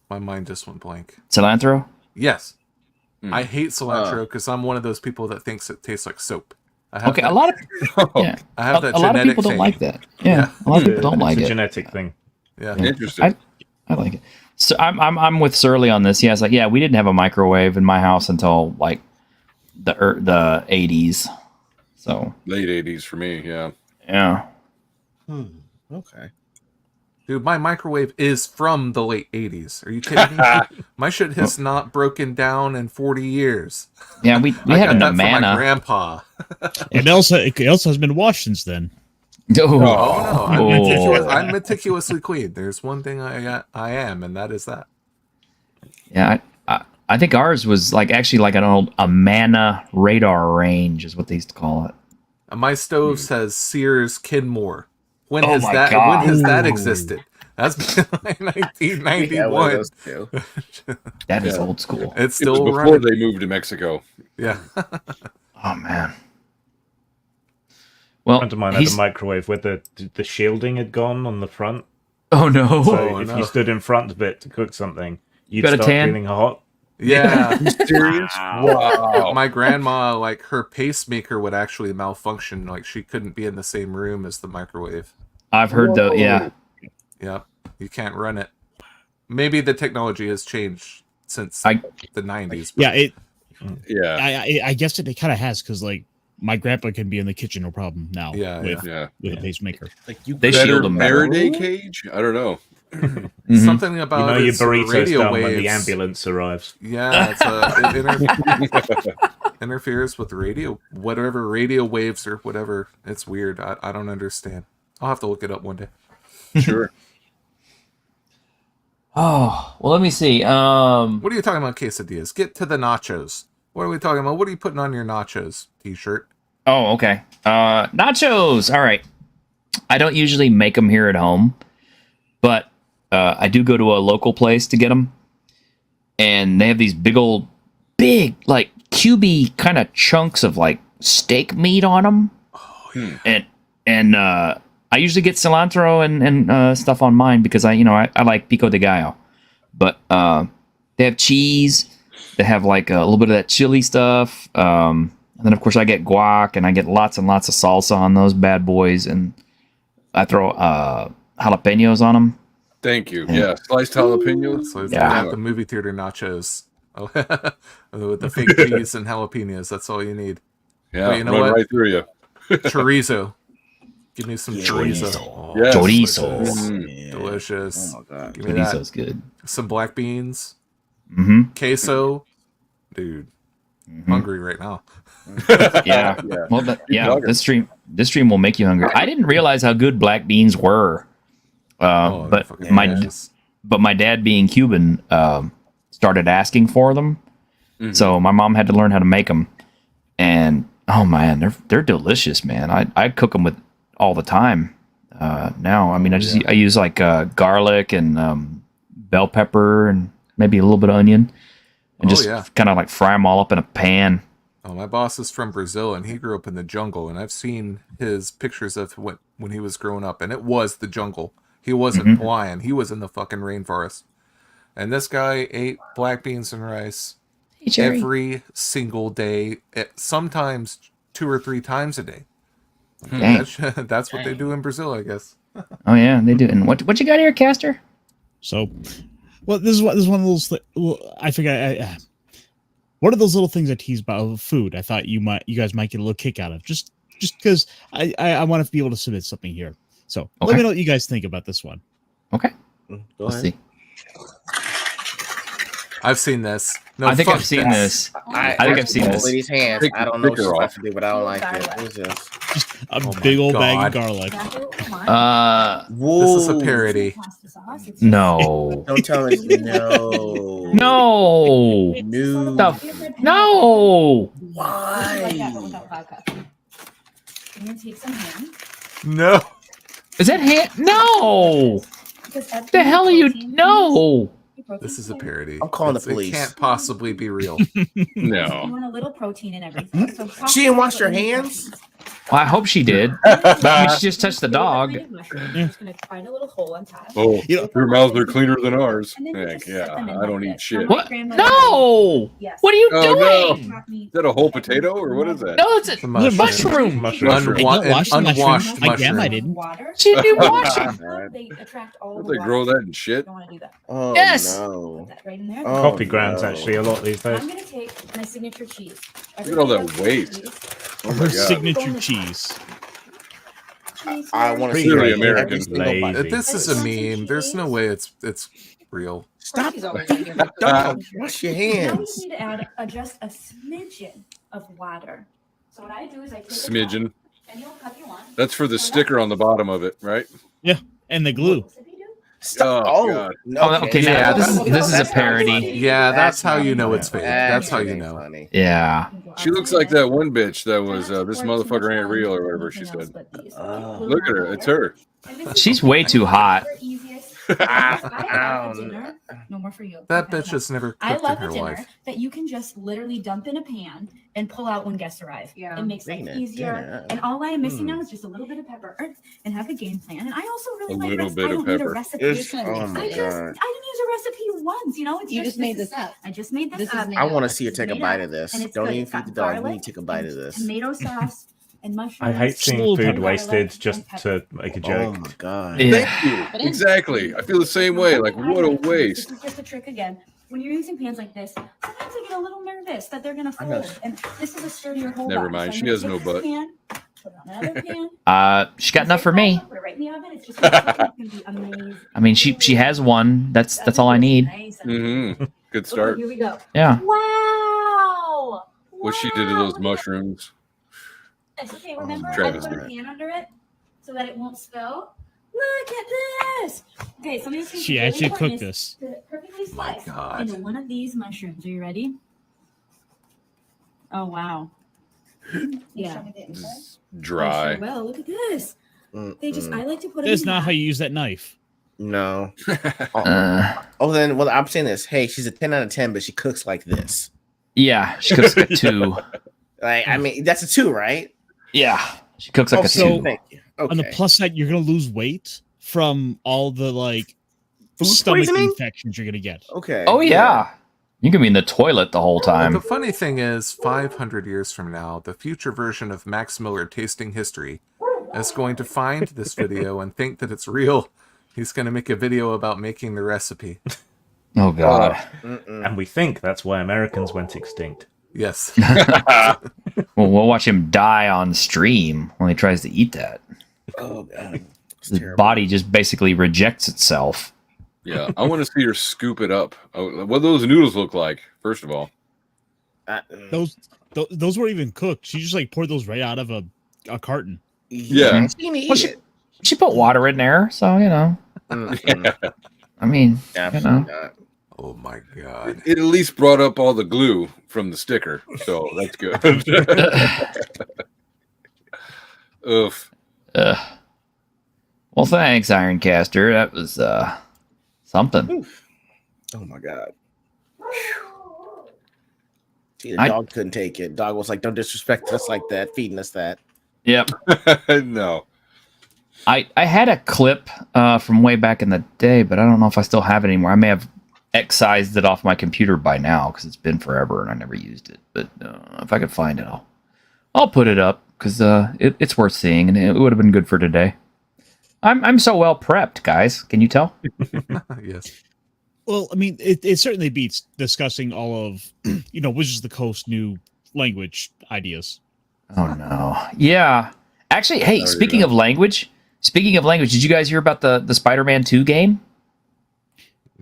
my mind just went blank. Cilantro? Yes. Mm. I hate cilantro because I'm one of those people that thinks it tastes like soap. I have Okay, that, a lot of yeah. I have that a lot of genetic people don't thing. like that. Yeah, a lot of people don't like it's a it. genetic thing. Yeah. Yeah. Interesting. I like it. So I'm with Surly on this. Yeah, it's like we didn't have a microwave in my house until like the 80s. So Late 80s for me. Yeah. yeah. Okay. Dude, my microwave is from the late 80s. Are you kidding me? My shit has not broken down in 40 years. Yeah, we I had got an that from my Amana. grandpa. And it also has been washed since then. Oh no, Oh. I'm meticulously clean. There's one thing I am, and that is that. Yeah, I think ours was like actually like an old Amana radar range is what they used to call it. My stove says Sears Kenmore. When Oh has my that? God. When has that existed? That's been like Yeah, one of 1991. those two. That is Yeah. old school. It's It was still before running. they moved to Mexico. Yeah. Oh man. Well, friend of mine had a microwave where the shielding had gone on the front. oh no. So if no. you stood in front of it to cook something, you'd Got a start tan? feeling hot. Yeah. Serious? Wow. My grandma, like her pacemaker would actually malfunction. Like she couldn't be in the same room as the microwave. I've heard though. Yeah. Yep. You can't run it. Maybe the technology has changed since the 90s. Yeah, it. Yeah. I guess it kind of has because like my grandpa can be in the kitchen no problem now. Yeah, with Yeah. a pacemaker. Like you They Better shield them better. Faraday cage? I don't know. Mhm. Something about You know your its burrito's radio done waves. when the ambulance arrives. Yeah, it interferes with radio, whatever radio waves or whatever. It's weird. I don't understand. I'll have to look it up one day. Sure. Oh well, let me see. What are you talking about, quesadillas? Get to the nachos. What are we talking about? What are you putting on your nachos t-shirt? Oh, okay. Nachos. All right. I don't usually make them here at home, but I do go to a local place to get them, and they have these big like cubey kind of chunks of like steak meat on them. Oh, yeah. And I usually get cilantro and stuff on mine because I like pico de gallo, but they have cheese. They have like a little bit of that chili stuff. And then, of course, I get guac, and I get lots and lots of salsa on those bad boys, and I throw jalapenos on them. Thank you. Yeah. Sliced jalapeno. So it's Yeah. like the movie theater nachos with the fake cheese and jalapenos. That's all you need. Yeah. But you know run what? right through you. Chorizo. Give me some chorizo. chorizo. Oh, Yes. Chorizo. Mm. delicious. Oh my god. Give me that. Chorizo's good. Some black beans. Mm-hmm. Queso. Dude, hungry right now. Yeah. Yeah. Well, hungry. this stream will make you hungry. I didn't realize how good black beans were. Oh, But fucking my delicious. my dad being Cuban started asking for them, so my mom had to learn how to make them. And oh man, they're delicious, man. I cook them with all the time now. I mean, I use like garlic and bell pepper and maybe a little bit of onion, and just kind of like fry them all up in a pan. Oh, my boss is from Brazil, and he grew up in the jungle, and I've seen his pictures of when he was growing up, and it was the jungle. He wasn't Hawaiian. He was in the fucking rainforest. And this guy ate black beans and rice every single day, sometimes 2 or 3 times a day. Dang. That's what they do in Brazil, I guess. Oh yeah, they do. And what you got here, Caster? So, well, this is one of those. I forgot. One of those little things I tease about food. I thought you guys might get a little kick out of just because I want to be able to submit something here. So let me know what you guys think about this one. Okay. Go Let's ahead. see. I've seen this. No, I think fuck I've seen this. I think I've seen this. Lady's hands. Take I the don't know what she's sticker about off. to do, but I don't like it. What is this? A Oh my big old bag of God. garlic. This is a parody. No. Don't tell me. No. No. No. No. Why? I'm gonna take some ham. No. Is that No. The hell are you? No. This is a parody. I'm calling the It police. can't possibly be real. No. You want a little protein and everything. So She didn't wash her hands? Well, I hope she did. But I mean, she just touched the dog. I'm just gonna find a little hole on top. Oh, You know- your mouths are cleaner than ours. And then you Heck just yeah, set them in I don't like eat this. shit. What? Grandmother- No. Yes. What are you Oh, doing? no. Is that a whole potato or what is that? No, it's a The mushroom. mushroom. Mushroom. Unwa- I don't wash the an unwashed mushroom. I damn, I mushroom. didn't. Water. She didn't wash it. They attract all Don't the they water. grow that in shit? Don't want to do that. Oh, Yes. no. Put that right in there. Oh, Coffee grounds no. actually a lot these days. I'm gonna take my signature cheese. Look at all that Everybody waste. loves Oh my Her god. signature cheese. cheese. I want to see Clearly her eat American. every single bite. Lazy. This is a meme. There's no way it's real. Stop. Don't wash your Now we hands. need to add just a smidgen of water. So what I do is I take a Smidgen. cup, any old cup you want. That's for the sticker on the bottom of it, right? And the glue. Stop. Oh, Oh, God. no. Oh, okay, now Yeah, this is a That's parody. funny. Yeah, that's how you know it's fake. That's That's how you really know. funny. Yeah. She looks like that one bitch that was this motherfucker ain't real or whatever she said. Look at her, it's her. She's way too hot. No more for you. That Okay, bitch no. has never I cooked in love her a dinner life. that you can just literally dump in a pan and pull out when guests arrive. Yeah. It makes life Speaking of easier. dinner, And all I am missing Hmm. now is just a little bit of pepper and have a game plan. And I also really A like little rec- bit I of don't need pepper. a recipe. It's- oh my I didn't God. use a recipe once, you know. It's You just made this this up. I just made this This is up. made I up. want to see her take a Made bite up, of this. and it's Don't good. even It's feed got the dog. You garlic need to take a bite of and this. Tomato sauce and mushrooms. I hate seeing food wasted just to make a Oh joke. my god. Yeah. Thank you. Exactly. I feel the same way. Like, what a waste. This is just a trick again. When you're using pans like this, sometimes I get a little nervous that they're gonna I know. fold. And this is a sturdier hold. Never on. mind, So I'm she gonna has no take this butt. pan, put it on another pan, She got enough for me. Put it right in the oven. It's just gonna be amazing. I mean, she has one. That's all I need. Nice. Mm-hmm. Good Okay, start. here we go. Yeah. Wow. What she did to those mushrooms. It's okay. Remember, I Travis. put a pan under it so that it won't spill. Look at this. Okay, so I'm gonna take She really actually important cooked is this. to perfectly My slice God. into one of these mushrooms. Are you ready? Oh wow. Yeah. Dry. Well, look at this. They just I like to put it. That's in not half. how you use that knife. No. Uh, Oh, then, well, I'm saying this. Hey, she's a 10 out of 10, but she cooks like this. yeah, she cooks like a 2. Like, I mean, that's a 2, right? Yeah, she cooks like a So- 2. Thank you. Okay. On the plus side, you're gonna lose weight from all the like Food stomach poisoning? infections you're gonna get. Okay. Oh yeah, you can be in the toilet the whole Well, the time. funny thing is, 500 years from now, the future version of Max Miller Tasting History is going to find this video and think that it's real. He's going to make a video about making the recipe. Oh god. Mm-mm. And we think that's why Americans went extinct. Yes. Well, we'll watch him die on stream when he tries to eat that. Oh, God. It's His terrible. body just basically rejects itself. Yeah, I want to see her scoop it up. Oh, what those noodles look like, first of all. Those weren't even cooked. She just like poured those right out of a carton. Yeah. She didn't eat Well, she- it. She put water in there, so you know. Mm-mm. I mean, Absolutely you know. not. Oh my god. It at least brought up all the glue from the sticker, so that's good. Oof. Well, thanks, Ironcaster. That was something. Oh my god. See, the I- dog couldn't take it. Dog was like, "Don't disrespect us like that, feeding us that." Yep. No. I had a clip from way back in the day, but I don't know if I still have it anymore. I may have excised it off my computer by now because it's been forever and I never used it. But if I could find it, I'll put it up because it's worth seeing and it would have been good for today. I'm so well prepped, guys. Can you tell? Yes. Well, I mean, it certainly beats discussing all of Wizards of the Coast new language ideas. Oh no. Yeah. Actually, hey, There you speaking go. of language, did you guys hear about the Spider-Man 2 game?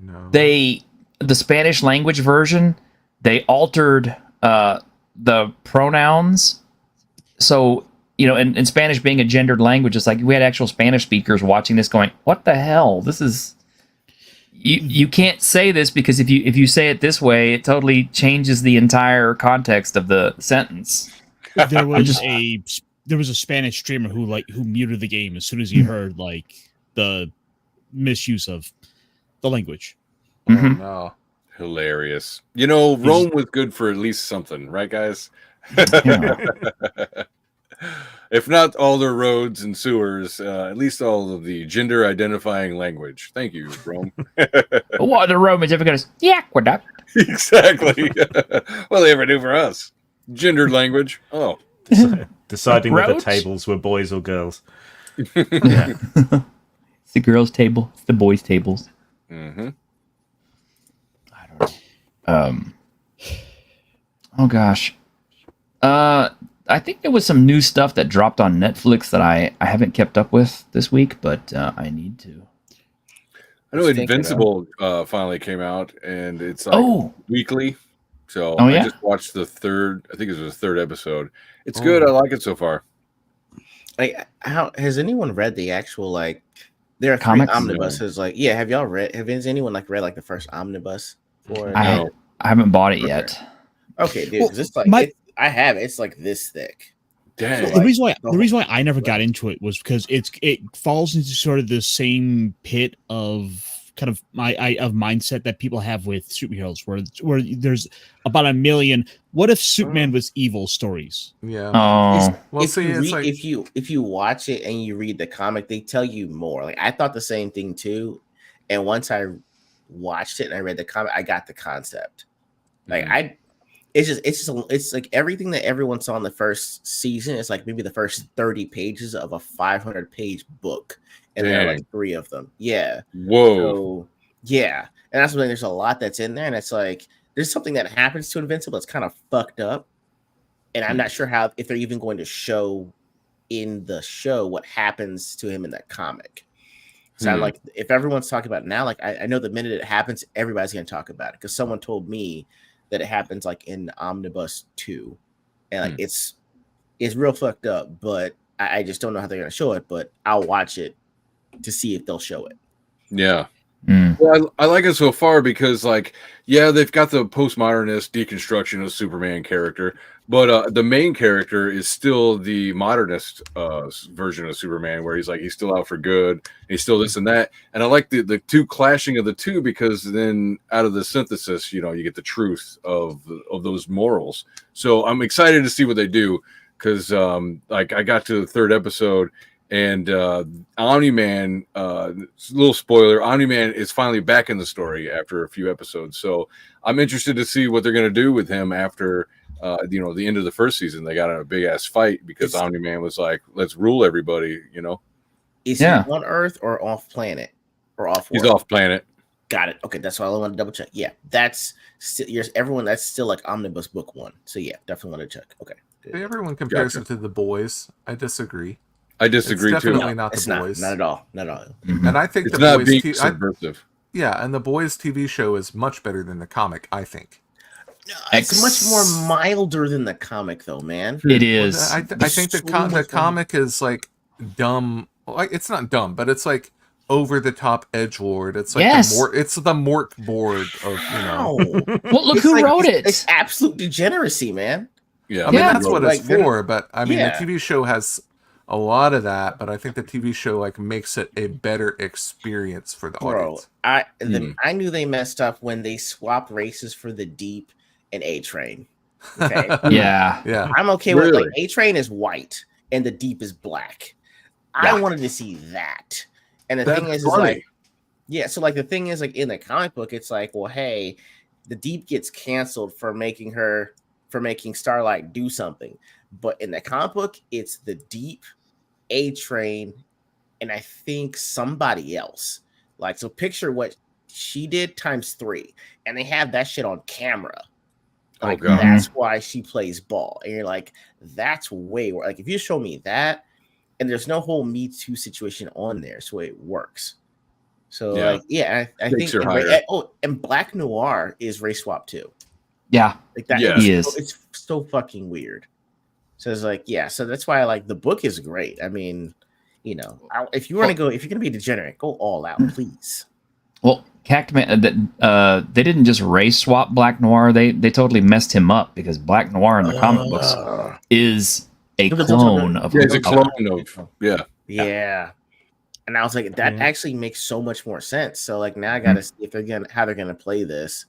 No. They the Spanish language version, they altered the pronouns. So, in Spanish being a gendered language, it's like we had actual Spanish speakers watching this going, what the hell? This is... You can't say this because if you say it this way, it totally changes the entire context of the sentence. There was a Spanish streamer who muted the game as soon as he heard the misuse of the language. Oh, no. Hilarious. Rome was good for at least something, right, guys? Yeah. If not all their roads and sewers, at least all of the gender identifying language. Thank you, Rome. What are the Romans ever going to say? The aqueduct. Exactly. What they ever do for us? Gendered language. Oh. Deciding whether Roads? tables were boys or girls. Yeah. It's the girls' table. It's the boys' tables. Mm-hmm. I don't know. Oh gosh. I think there was some new stuff that dropped on Netflix that I haven't kept up with this week, but I need to. I know Invincible finally came out, and it's weekly. So yeah? I just watched the third. I think it was the third episode. It's good. I like it so far. How has anyone read the actual there are Comics? 3 omnibuses? Have y'all read? Has anyone read the first omnibus for it? I haven't bought it yet. Okay, dude. Well, 'cause it's I have it. It's this thick. Dang. So, The reason why I never got into it was because it falls into sort of the same pit of kind of mindset that people have with superheroes, where there's about a million "what if Superman was evil" stories. Yeah. Oh, Well, if see, you it's read, if you watch it and you read the comic, they tell you more. I thought the same thing too, and once I watched it and I read the comic, I got the concept. It's like everything that everyone saw in the first season. It's like maybe the first 30 pages of a 500-page book, and there are 3 of them. Yeah. Whoa. So, yeah, and that's when there's a lot that's in there, and it's there's something that happens to Invincible that's kind of fucked up, and I'm not sure if they're even going to show in the show what happens to him in that comic. So I'm if everyone's talking about it now, I know the minute it happens, everybody's going to talk about it because someone told me that it happens in Omnibus 2, and it's real fucked up, but I just don't know how they're going to show it, but I'll watch it to see if they'll show it. Yeah. Well, I like it so far because, they've got the postmodernist deconstruction of Superman character, but the main character is still the modernist version of Superman, where he's still out for good, he's still this and that. And I like the two clashing of the two because then out of the synthesis, you get the truth of those morals. So I'm excited to see what they do because, I got to the third episode. And Omni-Man, little spoiler, Omni-Man is finally back in the story after a few episodes. So I'm interested to see what they're going to do with him after, the end of the first season. They got in a big-ass fight because Omni-Man was like, let's rule everybody, Is he on Earth or off planet? Or off He's world? off planet. Got it. Okay, that's why I want to double check. Yeah, that's everyone. That's still Omnibus Book 1. So yeah, definitely want to check. Okay. Good. Everyone compares it to The Boys. I disagree. I disagree it's too. definitely not It's The Boys. Not at all. Not at all. Mm-hmm. And I think It's The not Boys being subversive. and The Boys TV show is much better than the comic, I think. It's much more milder than the comic, though, man. it is. I think the comic is dumb. It's not dumb, but it's over the top edgelord. It's it's the Mork board of Well, look who wrote it. It's absolute degeneracy, man. Yeah, I mean that's what it's they're- for. But I mean the TV show has a lot of that, but I think the TV show makes it a better experience for the audience. I knew they messed up when they swapped races for the Deep and A Train. Okay. Yeah. I'm okay with A Train is white and the Deep is black. Yeah. I wanted to see that. And the That's thing is funny. so the thing is in the comic book, it's well, hey, the Deep gets canceled for making Starlight do something. But in the comic book, it's the Deep, A Train, and I think somebody else. So picture what she did times 3, and they have that shit on camera. Oh god, that's why she plays ball. And you're that's way worse. If you show me that, and there's no whole Me Too situation on there, so it works. So Yeah. like, yeah, I Stakes think are higher. and Black Noir is race swap too. Yeah, Like that, Yeah. he it's, is. it's so fucking weird. So it's like, yeah, so that's why I like the book is great. I mean, you know, if you want to go, if you're gonna be degenerate, go all out, please. Well, Cactman, they didn't just race swap Black Noir. They totally messed him up because Black Noir in the comic books is a clone of. Yeah, it's a Luthor. clone of. Yeah. Yeah. And I was like, that actually makes so much more sense. So like now I gotta see if they're gonna how they're gonna play this.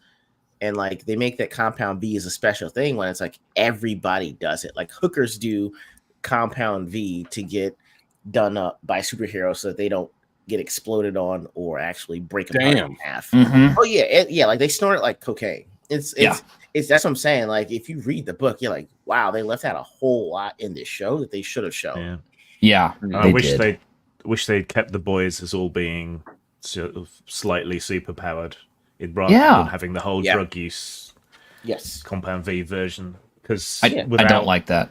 And like they make that Compound V is a special thing when it's like everybody does it. Like hookers do Compound V to get done up by superheroes so that they don't get exploded on or actually break apart in half. Mhm. Oh yeah, yeah, like they snort it like cocaine. It's that's what I'm saying. Like if you read the book, you're like, wow, they left out a whole lot in this show that they should have shown. Yeah, I wish they'd kept the boys as all being sort of slightly superpowered, rather than having the whole drug use. Yes, Compound V version, because I don't like that.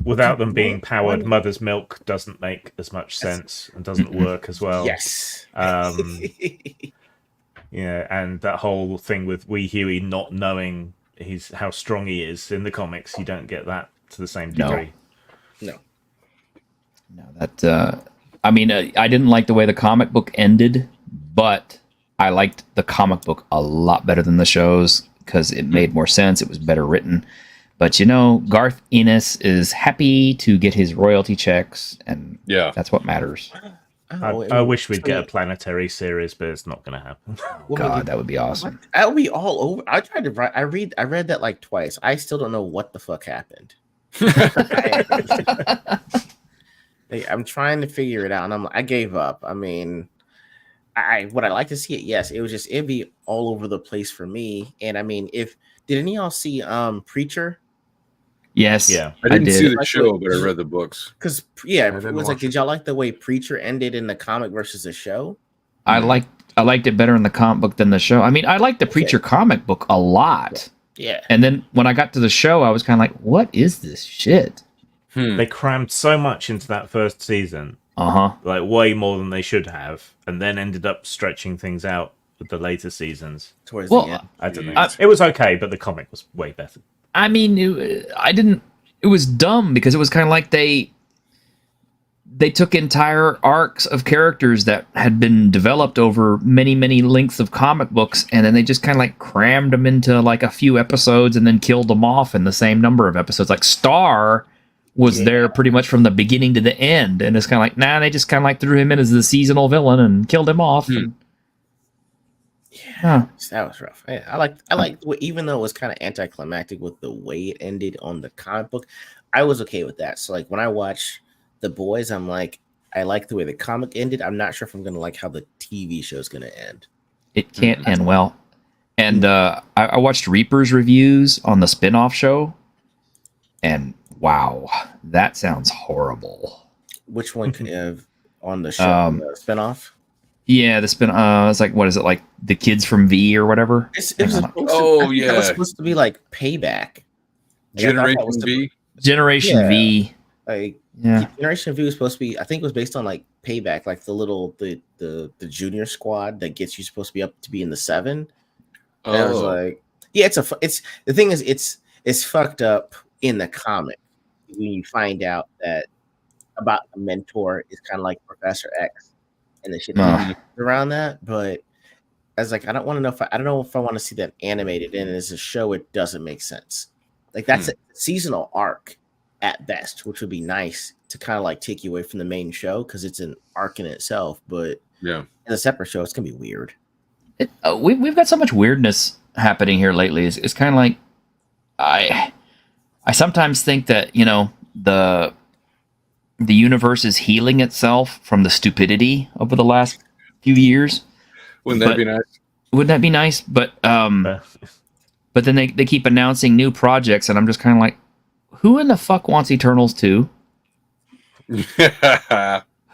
Without them being powered, mother's milk doesn't make as much sense and doesn't work as well. Yes. Yeah, and that whole thing with Wee Huey not knowing how strong he is in the comics, you don't get that to the same degree. No. That I mean, I didn't like the way the comic book ended, but I liked the comic book a lot better than the shows because it made more sense. It was better written. But you know, Garth Ennis is happy to get his royalty checks, and that's what matters. I wish we'd get a planetary series, but it's not going to happen. God, that would be awesome. That would be all over. I tried to write. I read that like twice. I still don't know what the fuck happened. I'm trying to figure it out, and I gave up. I mean, would I like to see it? Yes, it'd be all over the place for me. And I mean, did any of y'all see Preacher? Yes, I didn't see the show, but I read the books. Because it was like, did y'all like the way Preacher ended in the comic versus the show? I liked it better in the comic book than the show. I mean, I liked the Preacher comic book a lot. Yeah. And then when I got to the show, I was kind of like, what is this shit? They crammed so much into that first season. Like way more than they should have, and then ended up stretching things out with the later seasons. Towards the end. I don't know. It was okay, but the comic was way better. I mean, it was dumb because it was kind of like they took entire arcs of characters that had been developed over many, many lengths of comic books, and then they just kind of like crammed them into like a few episodes and then killed them off in the same number of episodes. Like Star was there pretty much from the beginning to the end, and it's kind of like, they just kind of like threw him in as the seasonal villain and killed him off. That was rough. Yeah, I liked even though it was kind of anticlimactic with the way it ended on the comic book, I was okay with that. So like when I watch The Boys, I'm like, I like the way the comic ended. I'm not sure if I'm gonna like how the TV show is gonna end. It can't end well. And I watched Reaper's reviews on the spin-off show, and wow, that sounds horrible. Which one could have on the show, the spinoff? Yeah, the spin. It's like, what is it, like the kids from V or whatever? It was supposed to be like Payback. Generation V. Generation V. Like Yeah. Generation V was supposed to be. I think it was based on like Payback, like the junior squad that gets you supposed to be up to be in the 7. And I was like, yeah, it's the thing is it's fucked up in the comic when you find out that about a mentor is kind of like Professor X and the shit around that. But I was like, I don't want to know I don't know if I want to see that animated, and as a show it doesn't make sense. Like that's a seasonal arc at best, which would be nice to kind of like take you away from the main show because it's an arc in itself. But in a separate show, it's gonna be weird. We've got so much weirdness happening here lately. It's kind of like I sometimes think that, you know, the universe is healing itself from the stupidity over the last few years. Wouldn't that be nice? Wouldn't that be nice? But then they keep announcing new projects, and I'm just kind of like, who in the fuck wants Eternals 2? Who?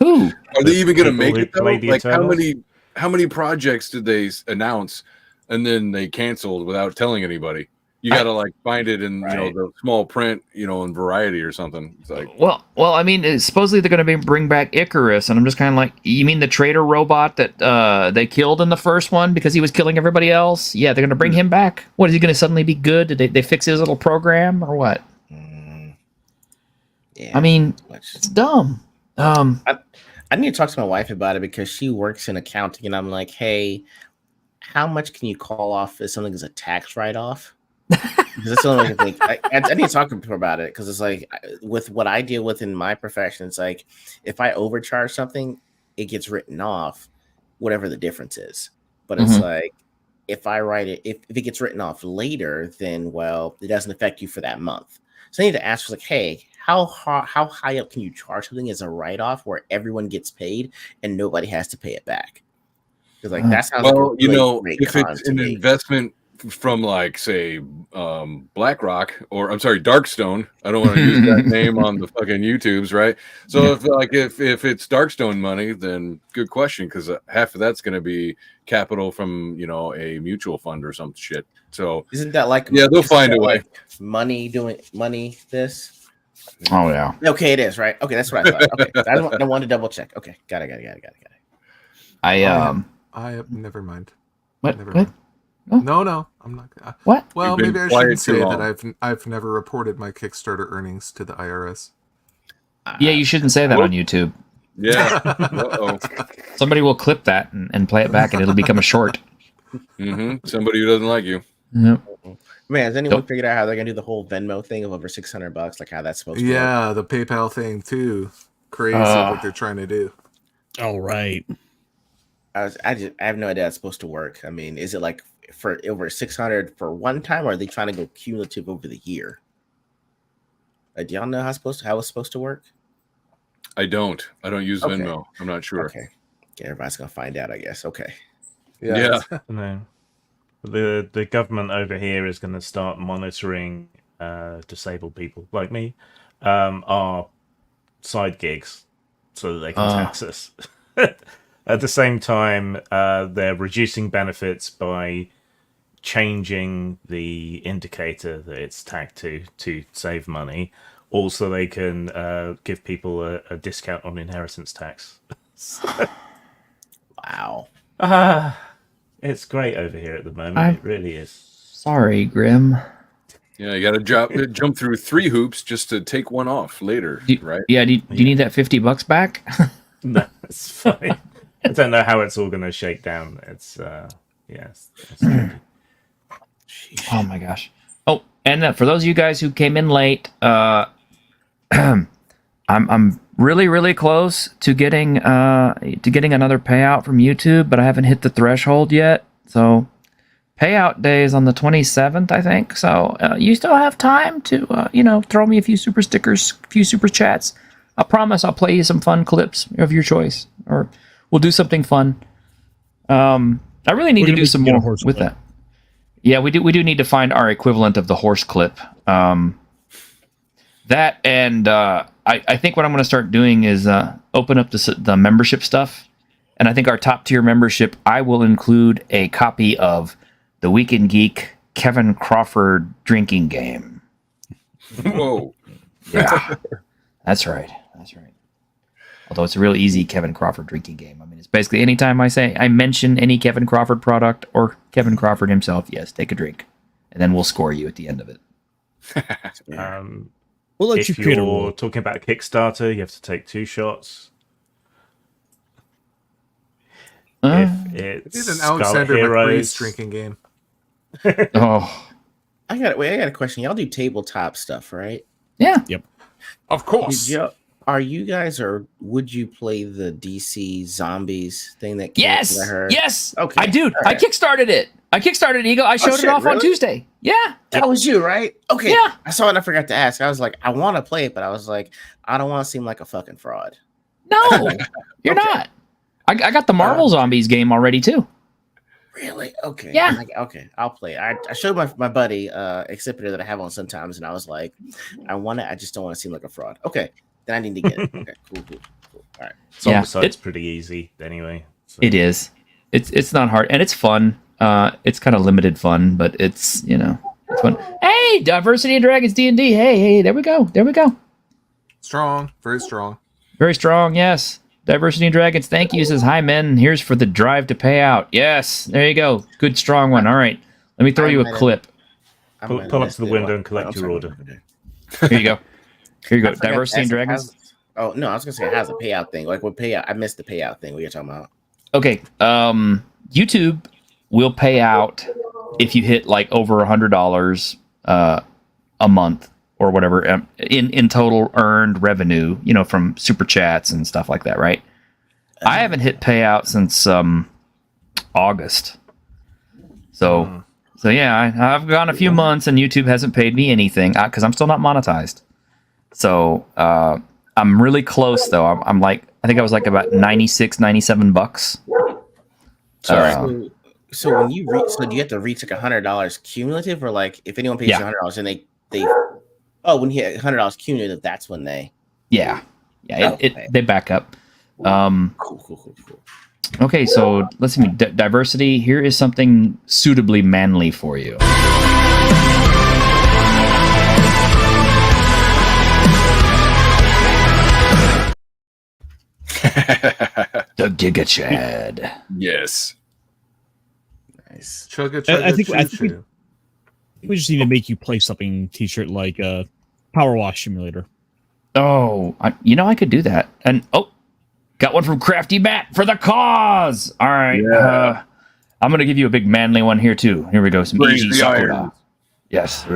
Are they even going to make it though? Like how many projects did they announce and then they canceled without telling anybody? You got to like find it in the small print, in Variety or something. It's like, well, I mean, supposedly they're going to bring back Icarus, and I'm just kind of like, you mean the traitor robot that they killed in the first one because he was killing everybody else? Yeah, they're going to bring him back. What, is he going to suddenly be good? Did they fix his little program or what? Yeah, I mean, it's dumb. I need to talk to my wife about it because she works in accounting, and I'm like, hey, how much can you call off if something is a tax write-off? Because that's the only way I can think. I need to talk to her about it because it's like with what I deal with in my profession, it's like if I overcharge something, it gets written off, whatever the difference is. But it's like if I write it, if it gets written off later, then it doesn't affect you for that month. So I need to ask her, like, hey, how high up can you charge something as a write-off where everyone gets paid and nobody has to pay it back? Because like that sounds great if it's an investment from like say BlackRock or I'm sorry, Darkstone. I don't want to use that name on the fucking YouTubes, right? So if it's Darkstone money, then good question because half of that's going to be capital from a mutual fund or some shit. So isn't that like they'll find a way. Like money this? Oh yeah. Okay, it is right. Okay, that's what I thought. Okay, I wanted to double check. Okay, got it. Never mind. What? Never What? mind. Oh. No, I'm not. What? Well, You've been maybe I quiet shouldn't too say long. that I've never reported my Kickstarter earnings to the IRS. Yeah, you shouldn't say that on YouTube. Yeah. Uh-oh. Somebody will clip that and play it back, and it'll become a short. Somebody who doesn't like you. Yep. Man, has anyone figured out how they're gonna do the whole Venmo thing of over $600? Like how that's supposed to work? Yeah, the PayPal thing too. Crazy what they're trying to do. All right. I have no idea how it's supposed to work. I mean, is it like for over 600 for one time, or are they trying to go cumulative over the year? Do y'all know how it's supposed to work? I don't use Venmo. I'm not sure. Okay, everybody's gonna find out, I guess. Okay. Yeah. No. The government over here is going to start monitoring disabled people like me, our side gigs, so that they can tax us. At the same time, they're reducing benefits by changing the indicator that it's tagged to save money. Also, they can give people a discount on inheritance tax. Wow. It's great over here at the moment. It really is. Sorry, Grim. Yeah, you got to jump through 3 hoops just to take one off later, right? Yeah. Do you need that $50 back? No, it's fine. I don't know how it's all going to shake down. It's yes. Oh my gosh. Oh, and for those of you guys who came in late, I'm really close to getting another payout from YouTube, but I haven't hit the threshold yet. So payout day is on the 27th, I think. So you still have time to throw me a few super stickers, a few super chats. I promise I'll play you some fun clips of your choice, or we'll do something fun. I really need to do some more with that. Yeah, we do need to find our equivalent of the horse clip. That and I think what I'm going to start doing is open up the membership stuff, and I think our top tier membership, I will include a copy of the Weekend Geek Kevin Crawford drinking game. Whoa! Yeah, that's right. Although it's a real easy Kevin Crawford drinking game. I mean, it's basically anytime I mention any Kevin Crawford product or Kevin Crawford himself, yes, take a drink, and then we'll score you at the end of it. We'll let you if create a you're rule. talking about a Kickstarter, you have to take 2 shots. If it's It's an Scarlet Alexander McCree's Heroes, drinking game. Oh, I got a question. Y'all do tabletop stuff, right? yeah. Of course. Are you guys, or would you play the DC Zombies thing that came Yes. that I heard? Yes. Okay. I kickstarted it. I kickstarted Eagle. I showed it shit, off on really? Tuesday. Yeah. That was you, right? Okay. Yeah. I saw it and I forgot to ask. I was like, I want to play it, but I was like, I don't want to seem like a fucking fraud. No, you're Okay. not. I got the Marvel Zombies game already too. Really? Okay. Yeah. I'm like, okay, I'll play it. I showed my buddy Exhibitor that I have on sometimes, and I was like, I just don't want to seem like a fraud. Okay. Then I need to get it. Okay, cool. All right. Zombicide's pretty easy anyway. So. It is. It's not hard and it's fun. It's kind of limited fun, but it's Hey, Diversity and Dragons D&D. Hey, there we go. Strong, very strong. Very strong, yes. Diversity and Dragons, thank you. Says, hi, men. Here's for the drive to pay out. Yes, there you go. Good, strong one. All right. Let me throw you a clip. Pull up to the window and collect your order. Here you go. Here you go. I forgot Diversity and to ask, Dragons. Oh no, I was gonna say it has a payout thing. Like what payout? I missed the payout thing. What you're talking about? Okay. YouTube will pay out if you hit like over $100 a month or whatever in total earned revenue, from super chats and stuff like that, right? I haven't hit payout since August. So yeah, I've gone a few months and YouTube hasn't paid me anything because I'm still not monetized. So I'm really close though. I'm like, I think I was like about $97. Sorry. So when you reach, do you have to reach like $100 cumulative, or like if anyone pays you $100 and they when you hit $100 cumulative, that's when they they back up. Cool. Okay, so let's see. Diversity. Here is something suitably manly for you. The Giga Chad. Yes. Nice. Chugga, I think choo-choo. we just need to make you play something T-shirt like Power Wash Simulator. Oh, I could do that. And got one from Crafty Matt for the cause. All right. Yeah. I'm gonna give you a big manly one here too. Here we go. Some Raise easy the Sakura. iron. Yes.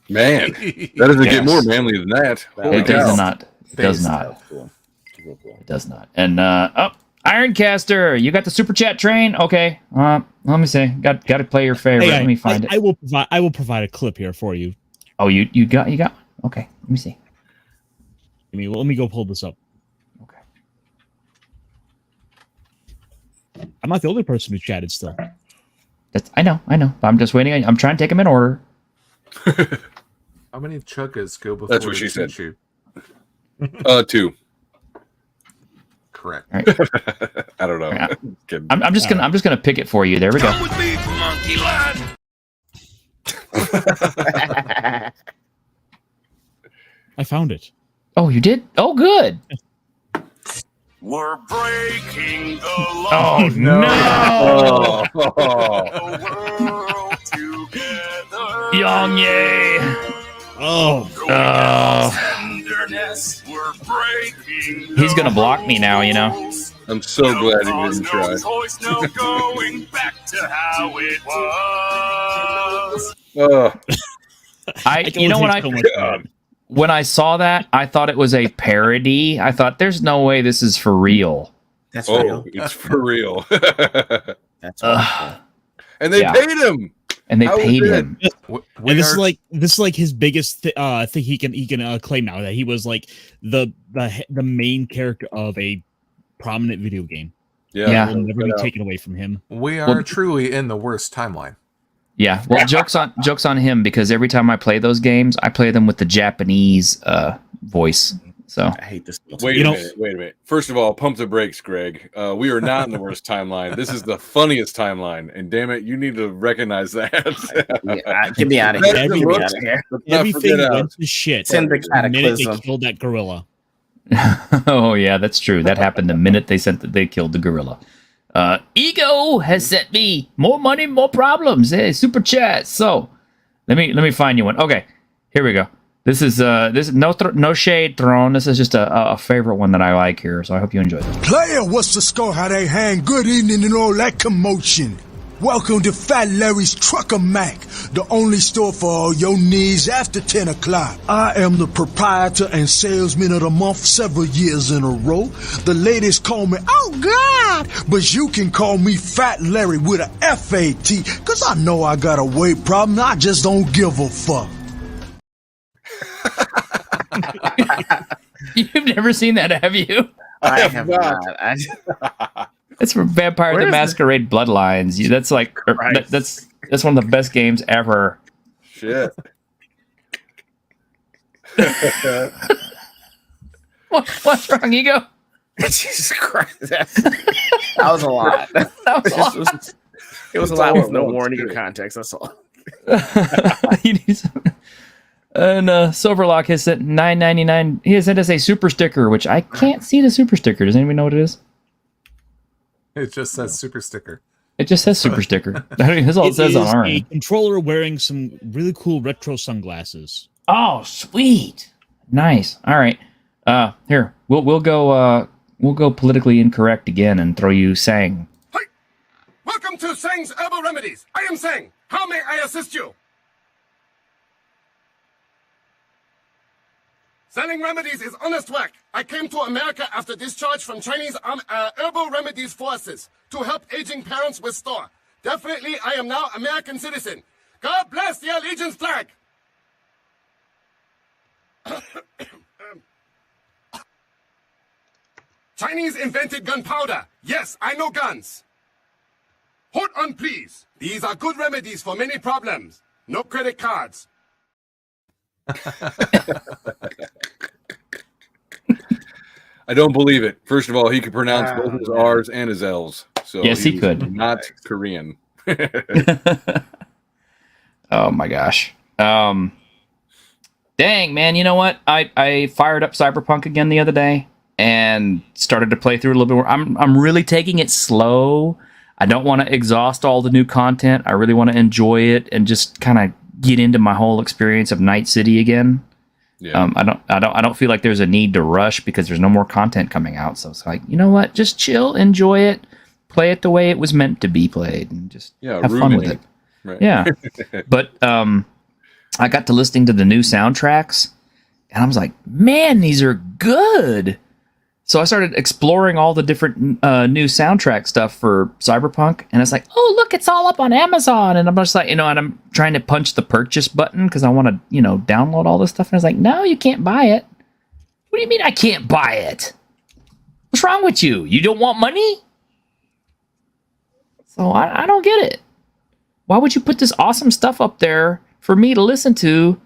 Man, that doesn't get more manly than that. Holy It does cow. not. It does not. Cool. Cool. It does not. And Ironcaster, you got the super chat train? Okay. Let me see. Got to play your favorite. Let me find it. I will provide a clip here for you. Oh, you got one? Okay. Let me see. Let me go pull this up. Okay. I'm not the only person who chatted still. I know. I'm just waiting. I'm trying to take them in order. How many chuggas go before That's what she said. choo-choo? 2. Correct. All right. I don't know. Yeah. I'm just gonna pick it for you. There we go. With me, monkey lad. I found it. Oh, you did? Oh, good. We're breaking the law. Oh no! The world together. Young Ye. Oh. Tenderness. We're breaking. He's gonna block me now. I'm so glad he didn't try. No going back to how it was. When I saw that, I thought it was a parody. I thought, there's no way this is for real. That's real. It's for real. That's awesome. And they paid him. And they How paid was it? him. And this is like his biggest thing he can claim now, that he was like the main character of a prominent video game. Yeah. It will never be taken away from him. We are truly in the worst timeline. Yeah. Well, jokes on him, because every time I play those games, I play them with the Japanese voice. So I hate this. Wait a minute. First of all, pump the brakes, Greg. We are not in the worst timeline. This is the funniest timeline, and damn it, you need to recognize that. Get me out of here. Get me out of here. Everything went to shit Send the the minute they cataclysm. killed that gorilla. Oh yeah, that's true. That happened the minute they killed the gorilla. Ego has sent me more money, more problems. Hey, super chat. So let me find you one. Okay, here we go. This is no shade thrown. This is just a favorite one that I like here. So I hope you enjoy this. Player, what's the score? How they hang? Good evening and all that commotion. Welcome to Fat Larry's Trucker Mac, the only store for all your needs after 10 o'clock. I am the proprietor and salesman of the month several years in a row. The ladies call me, oh God, but you can call me Fat Larry with a F-A-T, cause I know I got a weight problem, I just don't give a fuck. You've never seen that, have you? I have not. It's from Vampire the Masquerade Bloodlines. That's like that's one of the best games ever. Shit. What's wrong, Ego? Jesus Christ. That was a lot. It was a lot with no warning or context. That's all. You need some. And Silverlock has sent $9.99. He has sent us a super sticker, which I can't see the super sticker. Does anybody know what it is? It just says super sticker. It just says super sticker. That's all it says on ours. A controller wearing some really cool retro sunglasses. Oh, sweet. Nice. All right. Here, we'll go politically incorrect again and throw you Sang. Hi. Welcome to Sang's Herbal Remedies. I am Sang. How may I assist you? Selling remedies is honest work. I came to America after discharge from Chinese herbal remedies forces to help aging parents restore. Definitely, I am now American citizen. God bless the allegiance flag. Chinese invented gunpowder. Yes, I know guns. Hold on, please. These are good remedies for many problems. No credit cards. I don't believe it. First of all, he could pronounce both his R's and his L's. So yes, he could. Not Korean. Oh my gosh. Dang, man. You know what? I fired up Cyberpunk again the other day and started to play through it a little bit more. I'm really taking it slow. I don't want to exhaust all the new content. I really want to enjoy it and just kind of get into my whole experience of Night City again. Yeah. I don't feel like there's a need to rush because there's no more content coming out. So it's like, you know what? Just chill, enjoy it, play it the way it was meant to be played, and just have fun with it. Right. Yeah. But I got to listening to the new soundtracks, and I was like, man, these are good. So I started exploring all the different new soundtrack stuff for Cyberpunk, and it's like, oh, look, it's all up on Amazon. And I'm just like, and I'm trying to punch the purchase button because I want to, download all this stuff. And I was like, no, you can't buy it. What do you mean I can't buy it? What's wrong with you? You don't want money? So I don't get it. Why would you put this awesome stuff up there for me to listen to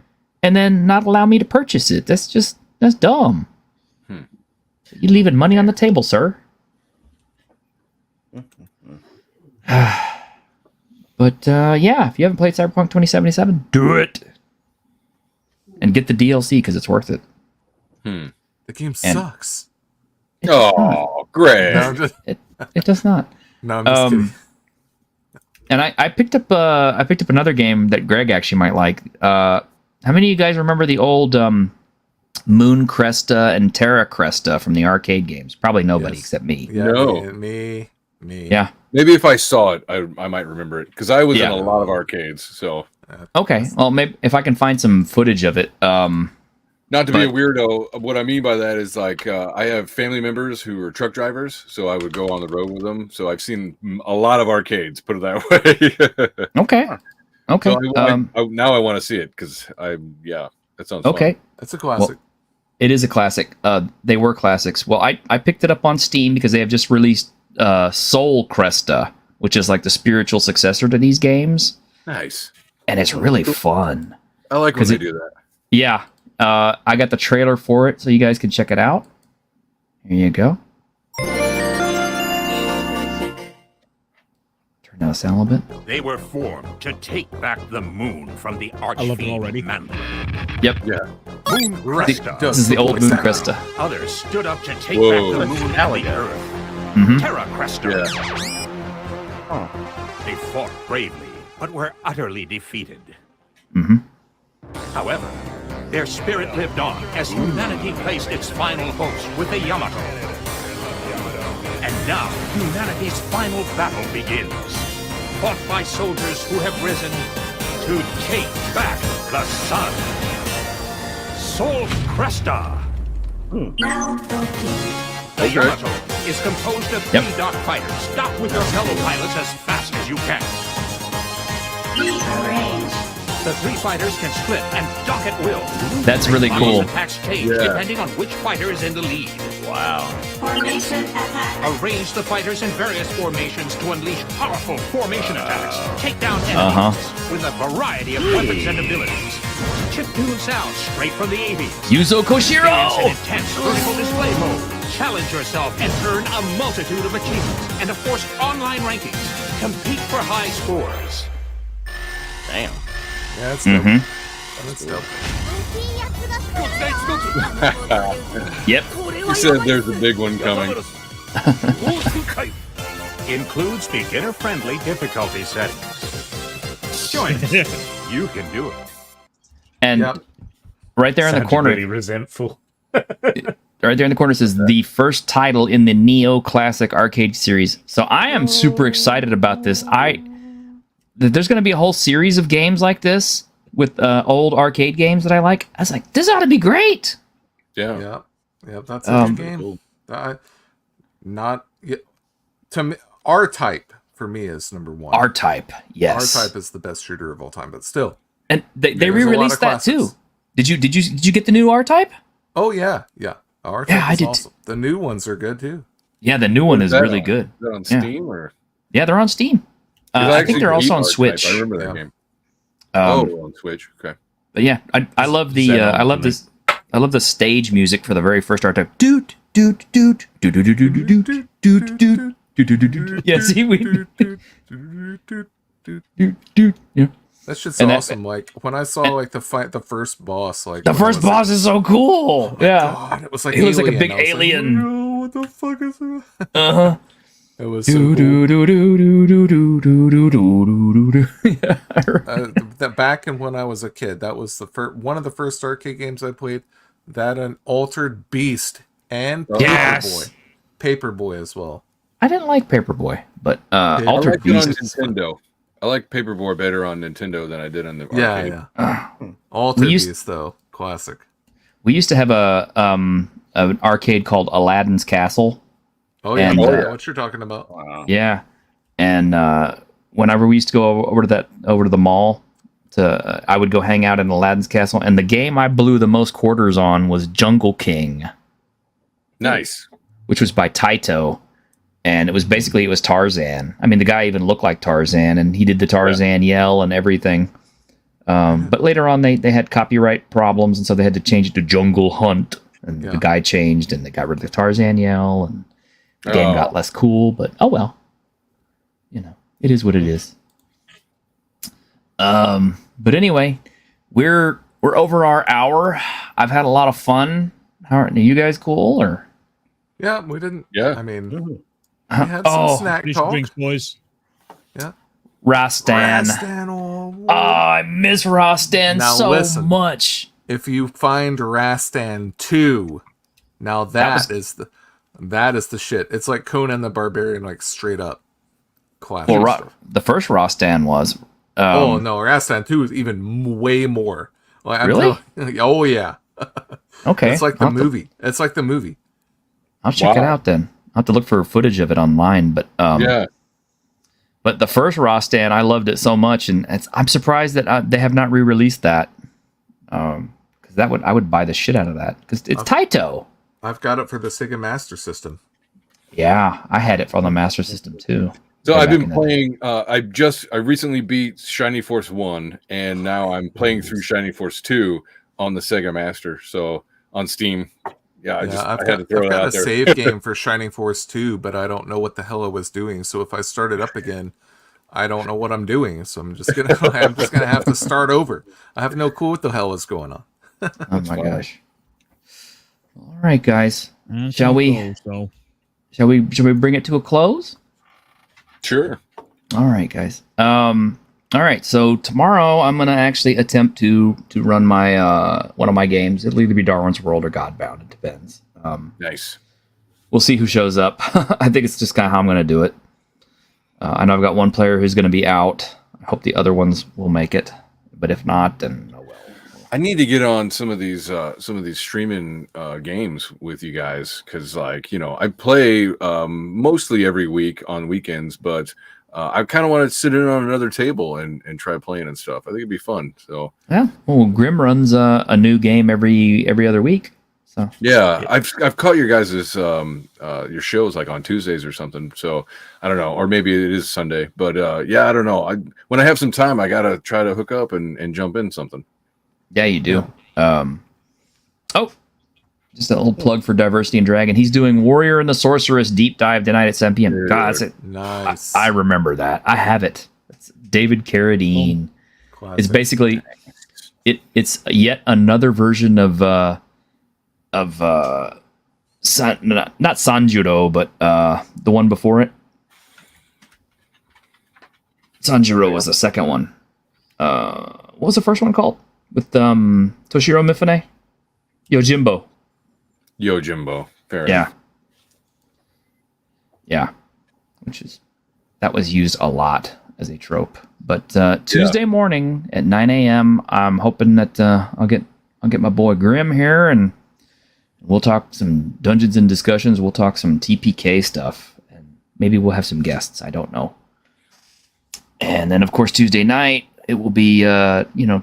and then not allow me to purchase it? That's dumb. You leaving money on the table, sir. But yeah, if you haven't played Cyberpunk 2077, do it. And get the DLC because it's worth it. The game sucks. Oh, great. No, it does not. No, I'm just kidding. And I picked up another game that Greg actually might like. How many of you guys remember the old Moon Cresta and Terra Cresta from the arcade games? Probably nobody except me. Yeah, No. Me. Yeah. Maybe if I saw it, I might remember it because I was in a lot of arcades. So Okay. Well, maybe if I can find some footage of it. not to be a weirdo, what I mean by that is like I have family members who are truck drivers, so I would go on the road with them. So I've seen a lot of arcades. Put it that way. Okay. Okay. So now I want to see it because that sounds okay. fun. That's a classic. Well, it is a classic. They were classics. Well, I picked it up on Steam because they have just released Soul Cresta, which is like the spiritual successor to these games. Nice. And it's really fun. I like when they do that. Yeah. I got the trailer for it so you guys can check it out. Here you go. Turn down the sound a little bit. They were formed to take back the moon from the I love it already. Archfiend. Yep. Yeah. Moon Cresta. This is the old Moon Cresta. Others stood up to take Whoa. back the moon and the earth. Mm-hmm. Terra Cresta. Yeah. They fought bravely, but were utterly defeated. Mm-hmm. However, their spirit lived on as humanity placed its final hopes with the Yamato. And now, humanity's final battle begins. fought by soldiers who have risen to take back the sun. Sol Cresta. The Yamato is composed of 3 dock fighters. Dock with your fellow pilots as fast as you can. The 3 fighters can split and dock at will. That's really cool. Attacks change depending on which fighter is in the lead. Wow. Formation attack. Arrange the fighters in various formations to unleash powerful formation attacks. Take down enemies with a variety of weapons and abilities. Chiptune sounds straight from the AVs. Yuzo Koshiro! Experience an intense vertical display mode. Challenge yourself and earn a multitude of achievements and of course online rankings. Compete for high scores. Damn. Yeah, that's dope. That's dope. Yep. He said there's a big one coming. Includes beginner-friendly difficulty settings. Join us. You can do it. And right there in the corner, Really resentful. right there in the corner says the first title in the Neo Classic Arcade series. So I am super excited about this. There's going to be a whole series of games like this with old arcade games that I like. I was like, this ought to be great. Yeah. Yeah, that's a good game. To me, R-Type for me is number 1. R-Type, yes. R-Type is the best shooter of all time, but still. And they There's re-released a lot that of too. classics. Did you get the new R-Type? Oh yeah. R-Type Yeah, I is did. awesome. The new ones are good too. Yeah, the new one is that really on? good. Is that on Steam or? Yeah, they're on Steam. I think they're also on Switch. I remember that game. Um, On Switch. Okay. But yeah, I love the Set on I love for me. this. I love the stage music for the very first R-Type. Doot doot doot doot doot doot doot doot doot doot doot doot doot. Yeah, see we. Yeah. That shit's And that- awesome. Like when I saw like the first boss, like The when I first was boss is so cool. Yeah. God, it was like He looks like a Alien. big I was like, alien. "No, what the fuck is that?" Uh-huh. It was so cool. That back in when I was a kid, that was the one of the first arcade games I played. That and Altered Beast and Yes. Paperboy as well. I didn't like Paperboy, but I Altered like it on Beast. Nintendo. I like Paperboy better on Nintendo than I did on the Yeah, arcade. yeah. Altered We used- Beast though, classic. We used to have an arcade called Aladdin's Castle. Oh yeah, And, I know what you're talking about. Wow. Yeah, and whenever we used to go over to the mall, I would go hang out in Aladdin's Castle, and the game I blew the most quarters on was Jungle King, Nice. which was by Taito, and it was Tarzan. I mean, the guy even looked like Tarzan, and he did the Tarzan yell and everything. But later on, they had copyright problems, and so they had to change it to Jungle Hunt, and the guy changed, and they got rid of the Tarzan yell, and the game got less cool. But oh well, it is what it is. But anyway, we're over our hour. I've had a lot of fun. How are you guys cool or? Yeah, we didn't. Yeah. I mean, we had some snack Finish your talk. drinks, boys. Yeah. Rastan. Rastan, oh, Oh, I miss Rastan Now so listen. much. if you find Rastan 2, now that is the shit. It's like Conan the Barbarian, like straight up classic. Well, the first Rastan was. Oh no, Rastan 2 is even way more. Like, Really? Oh yeah. Okay. It's like the movie. It's like the movie. I'll check it out then. I'll have to look for footage of it online. But Yeah. But the first Rastan, I loved it so much, and I'm surprised that they have not re-released that. Because I would buy the shit out of that because it's Taito. I've got it for the Sega Master System. Yeah, I had it for the Master System too. So Way I've back been in the day. playing. I recently beat Shiny Force 1, and now I'm playing through Shiny Force 2 on the Sega Master. So on Steam. Yeah, I've I had to throw got that a out there. save game for Shining Force 2, but I don't know what the hell I was doing. So if I start it up again, I don't know what I'm doing. So I'm just gonna have to start over. I have no clue what the hell is going on. Oh my gosh! All right, guys. Shall we bring it to a close? Sure. All right, guys. All right. So tomorrow I'm gonna actually attempt to run my one of my games. It'll either be Darwin's World or Godbound. It depends. Nice. We'll see who shows up. I think it's just kind of how I'm gonna do it. I know I've got one player who's going to be out. I hope the other ones will make it, but if not, then oh well. I need to get on some of these streaming games with you guys because, like, I play mostly every week on weekends, but I kind of want to sit in on another table and try playing and stuff. I think it'd be fun. So Yeah, well, Grim runs a new game every other week. So yeah, I've caught your guys' your shows like on Tuesdays or something. So I don't know, or maybe it is Sunday. But yeah, I don't know. When I have some time, I gotta try to hook up and jump in something. yeah, you do. Just a little plug for Diversity and Dragon. He's doing Warrior and the Sorceress deep dive tonight at 7 p.m. God, Nice. I remember that. I have it. It's David Carradine. It's basically it's yet another version of not Sanjuro, but the one before it. Sanjuro was the second one. What was the first one called? With Toshiro Mifune? Yojimbo. Fair enough. Yeah. That was used a lot as a trope. But Tuesday morning at 9 a.m., I'm hoping that I'll get my boy Grim here, and we'll talk some Dungeons and Discussions. We'll talk some TPK stuff, and maybe we'll have some guests. I don't know. And then, of course, Tuesday night, it will be,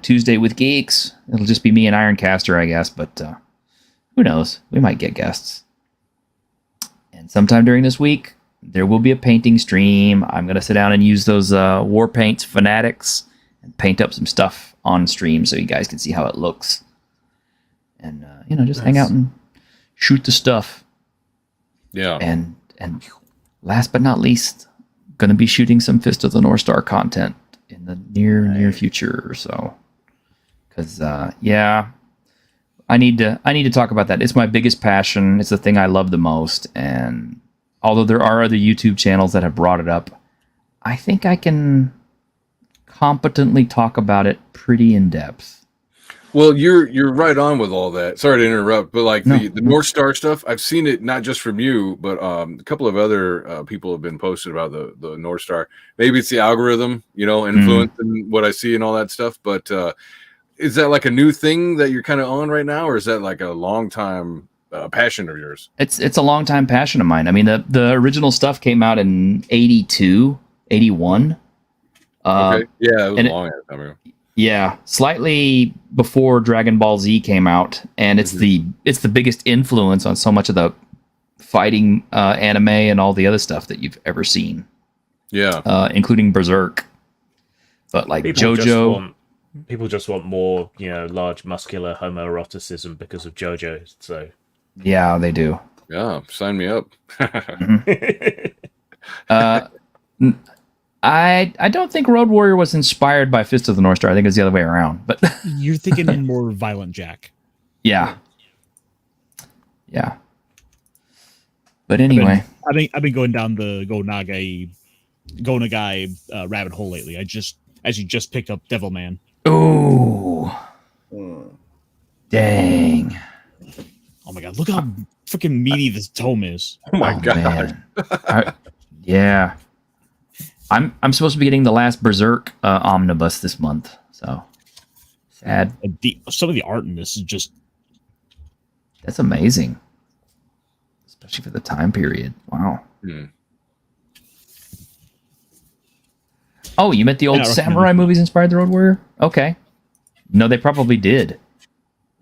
Tuesday with Geeks. It'll just be me and Ironcaster, I guess, but who knows? We might get guests. And sometime during this week, there will be a painting stream. I'm going to sit down and use those War Paints Fanatics and paint up some stuff on stream so you guys can see how it looks. And, just hang out and shoot the stuff. Yeah. And last but not least, going to be shooting some Fist of the North Star content in the near future or so. Because, I need to talk about that. It's my biggest passion. It's the thing I love the most. And although there are other YouTube channels that have brought it up, I think I can competently talk about it pretty in depth. Well, you're right on with all that. Sorry to interrupt, but like the North Star stuff, I've seen it not just from you, but a couple of other people have been posted about the North Star. Maybe it's the algorithm, influencing what I see and all that stuff. But is that like a new thing that you're kind of on right now, or is that like a long time passion of yours? It's a long time passion of mine. I mean, the original stuff came out in 82, 81. Okay. Yeah, it was a long time ago. Yeah, slightly before Dragon Ball Z came out, and it's the biggest influence on so much of the fighting anime and all the other stuff that you've ever seen. Yeah, including Berserk. But like JoJo, people just want more, large muscular homoeroticism because of JoJo. So yeah, they do. Yeah, sign me up. I don't think Road Warrior was inspired by Fist of the North Star. I think it's the other way around. But you're thinking in more Violent Jack. Yeah. But anyway, I've been going down the Go Nagai rabbit hole lately. I just picked up Devilman. Ooh. Dang. Oh my god! Look how freaking meaty this tome is. Oh my god. Yeah. I'm supposed to be getting the last Berserk omnibus this month, so sad. Some of the art in this is just that's amazing, especially for the time period. Wow. Oh, you meant the old samurai movies inspired the Road Warrior? Okay. No, they probably did.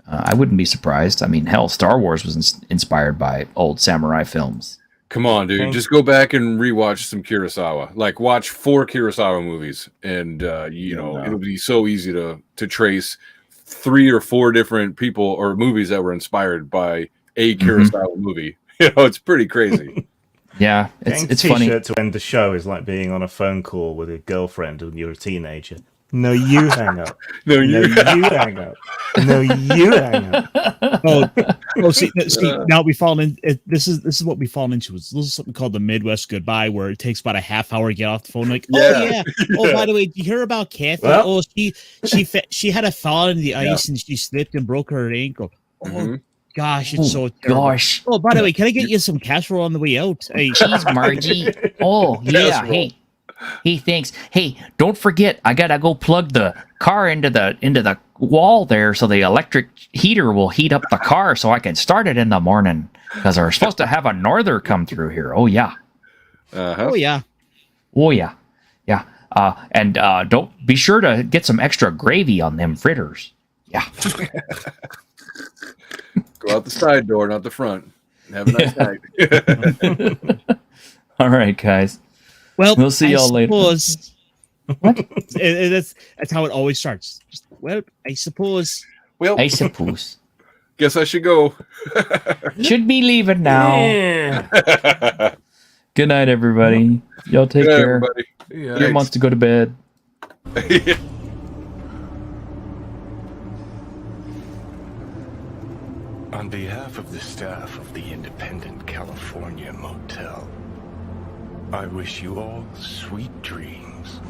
I wouldn't be surprised. I mean, hell, Star Wars was inspired by old samurai films. Come on, dude. Just go back and rewatch some Kurosawa. Like, watch 4 Kurosawa movies, and it'll be so easy to trace 3 or 4 different people or movies that were inspired by a Kurosawa movie. It's pretty crazy. Yeah, it's funny. To end the show is like being on a phone call with a girlfriend when you're a teenager. No, you hang up. No, you hang up. No, you hang up. See, now we fall in. This is what we fall into. This is something called the Midwest Goodbye, where it takes about a half hour to get off the phone. Like, oh, by the way, did you hear about Kathy? Well, she had a fall in the ice and she slipped and broke her ankle. Oh gosh, it's so terrible. Gosh. Oh, by the way, can I get you some casserole on the way out? Hey, cheese, Margie. Oh yeah. Hey, he thinks, hey, don't forget, I gotta go plug the car into the wall there so the electric heater will heat up the car so I can start it in the morning because we're supposed to have a norther come through here. Oh yeah. Oh yeah. Oh yeah. Yeah. And don't be sure to get some extra gravy on them fritters. Yeah. Go out the side door, not the front. Have a nice night. All right, guys. Well, We'll see y'all later. What? That's how it always starts. Just, well, I suppose. Well, I suppose. Guess I should go. Should be leaving now. Good night, everybody. Y'all take Good night, care. everybody. Yeah. Jim wants to go to bed. On behalf of the staff of the Independent California Motel, I wish you all sweet dreams.